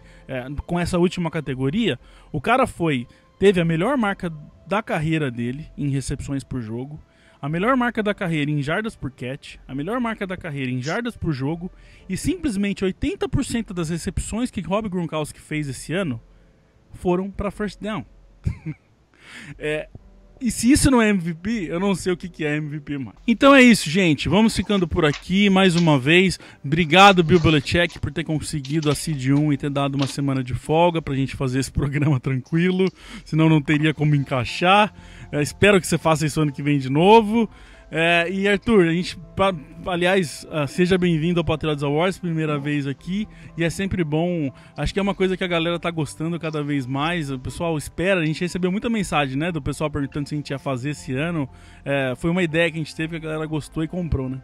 com essa última categoria, o cara teve a melhor marca da carreira dele em recepções por jogo, a melhor marca da carreira em jardas por catch, a melhor marca da carreira em jardas por jogo, e simplesmente 80% das recepções que Rob Gronkowski fez esse ano foram para first down. E se isso não é MVP, eu não sei o que é MVP mais. Então é isso, gente. Vamos ficando por aqui mais uma vez. Obrigado, Bill Belichick, por ter conseguido a Seed 1 e ter dado uma semana de folga pra gente fazer esse programa tranquilo. Senão não teria como encaixar. Espero que você faça isso ano que vem de novo. E Arthur, aliás, seja bem-vindo ao Patriotas Awards, primeira vez aqui, e é sempre bom, acho que é uma coisa que a galera tá gostando cada vez mais, o pessoal espera, a gente recebeu muita mensagem, né, do pessoal perguntando se a gente ia fazer esse ano, foi uma ideia que a gente teve, que a galera gostou e comprou, né?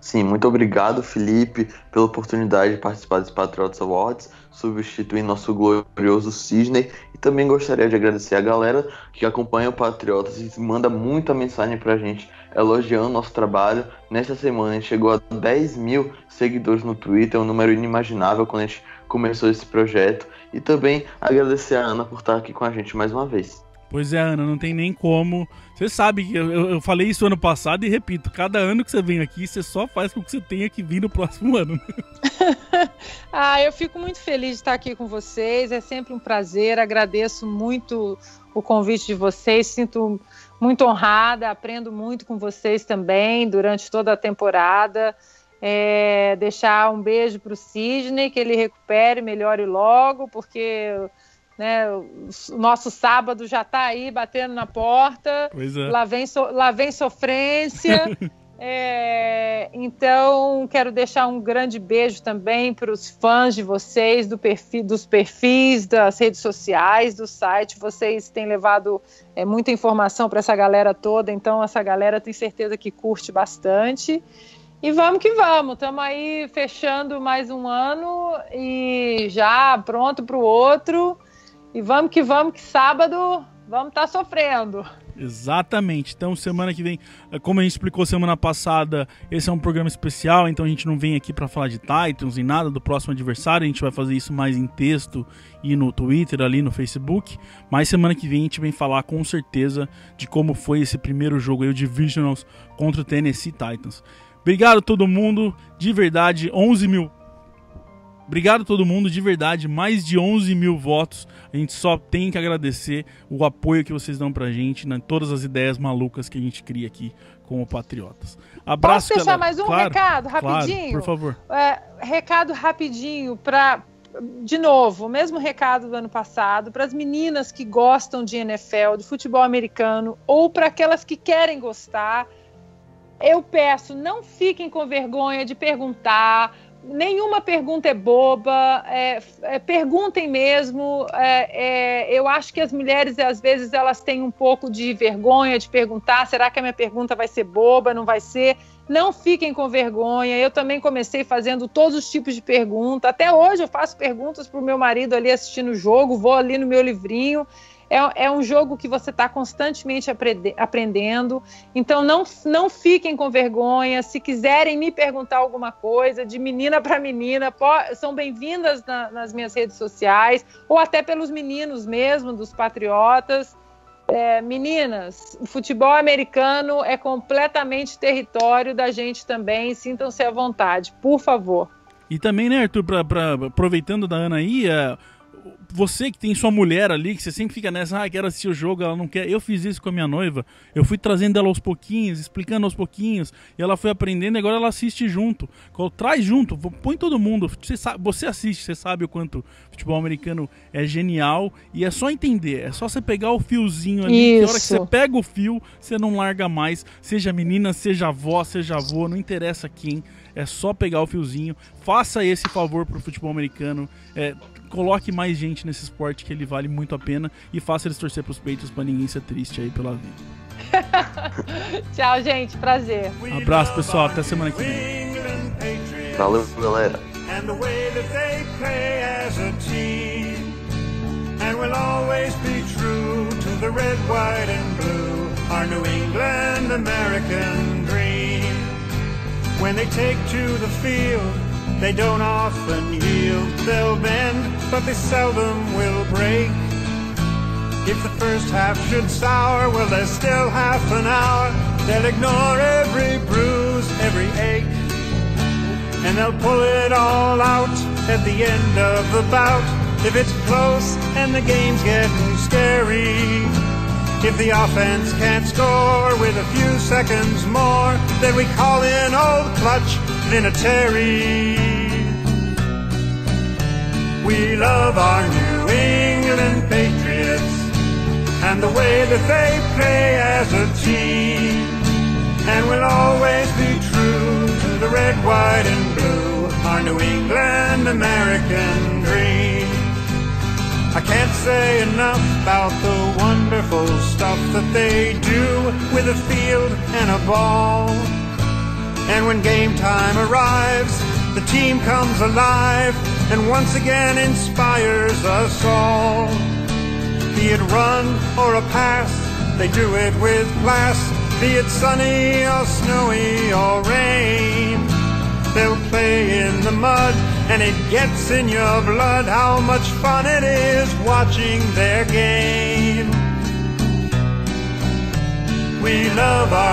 Sim, muito obrigado, Felipe, pela oportunidade de participar dos Patriotas Awards, substituindo nosso glorioso Cisney, e também gostaria de agradecer a galera que acompanha o Patriotas e manda muita mensagem pra gente, elogiando nosso trabalho. Nesta semana a gente chegou a 10 mil seguidores no Twitter, um número inimaginável quando a gente começou esse projeto, e também agradecer a Ana por estar aqui com a gente mais uma vez. Pois é, Ana, não tem nem como. Você sabe que eu falei isso ano passado e repito, cada ano que você vem aqui, você só faz com que você tenha que vir no próximo ano. Eu fico muito feliz de estar aqui com vocês, é sempre um prazer, agradeço muito o convite de vocês, sinto muito honrada, aprendo muito com vocês também durante toda a temporada. Deixar um beijo para o Cisney, que ele recupere, melhore logo, porque... né, o nosso sábado já está aí batendo na porta, pois é. Lá vem sofrência. Então quero deixar um grande beijo também para os fãs de vocês, dos perfis, das redes sociais, do site. Vocês têm levado muita informação para essa galera toda, então essa galera tem certeza que curte bastante. E vamos que vamos, estamos aí fechando mais um ano e já pronto para o outro. E vamos que sábado vamos estar sofrendo. Exatamente. Então, semana que vem, como a gente explicou semana passada, esse é um programa especial, então a gente não vem aqui para falar de Titans e nada do próximo adversário, a gente vai fazer isso mais em texto e no Twitter, ali no Facebook, mas semana que vem a gente vem falar com certeza de como foi esse primeiro jogo aí, o Divisionals contra o Tennessee Titans. Obrigado a todo mundo, de verdade, 11 mil. Obrigado a todo mundo, de verdade, mais de 11 mil votos. A gente só tem que agradecer o apoio que vocês dão pra gente, né, todas as ideias malucas que a gente cria aqui com o Patriotas. Abraço, posso deixar galera. mais um recado rapidinho? Claro, por favor. Recado rapidinho de novo, o mesmo recado do ano passado, para as meninas que gostam de NFL, de futebol americano, ou para aquelas que querem gostar. Eu peço, não fiquem com vergonha de perguntar. Nenhuma pergunta é boba, perguntem mesmo. Eu acho que as mulheres, às vezes, elas têm um pouco de vergonha de perguntar, será que a minha pergunta vai ser boba, não vai ser? Não fiquem com vergonha, eu também comecei fazendo todos os tipos de perguntas, até hoje eu faço perguntas para o meu marido ali assistindo o jogo, vou ali no meu livrinho. É um jogo que você está constantemente aprendendo, então não fiquem com vergonha. Se quiserem me perguntar alguma coisa, de menina para menina, são bem-vindas nas minhas redes sociais, ou até pelos meninos mesmo, dos Patriotas. Meninas, o futebol americano é completamente território da gente também, sintam-se à vontade, por favor. E também, né, Arthur, aproveitando da Ana aí, você que tem sua mulher ali, que você sempre fica nessa, quero assistir o jogo, ela não quer. Eu fiz isso com a minha noiva, eu fui trazendo ela aos pouquinhos, explicando aos pouquinhos, e ela foi aprendendo, e agora ela assiste junto. Traz junto, põe todo mundo. Você assiste, você sabe o quanto o futebol americano é genial, e é só entender, é só você pegar o fiozinho ali, que a hora que você pega o fio, você não larga mais, seja menina, seja avó, seja avô, não interessa quem, é só pegar o fiozinho, faça esse favor pro futebol americano, coloque mais gente nesse esporte que ele vale muito a pena e faça eles torcer pros peitos pra ninguém ser triste aí pela vida. Tchau, gente. Prazer. Abraço, pessoal. Até semana que vem. Valeu, galera. And the way that they play as a team, and we'll always be true to the red, white and blue, our New England American dream. When they take to the field, they don't often yield. They'll bend, but they seldom will break. If the first half should sour, well, there's still half an hour. They'll ignore every bruise, every ache, and they'll pull it all out at the end of the bout. If it's close and the game's getting scary, if the offense can't score with a few seconds more, then we call in old Clutch Vinatieri. We love our New England Patriots and the way that they play as a team, and we'll always be true to the red, white, and blue, our New England American dream. I can't say enough about the wonderful stuff that they do with a field and a ball. And when game time arrives, the team comes alive and once again inspires us all. Be it run or a pass, they do it with class. Be it sunny or snowy or rain, they'll play in the mud and it gets in your blood how much fun it is watching their game. We love our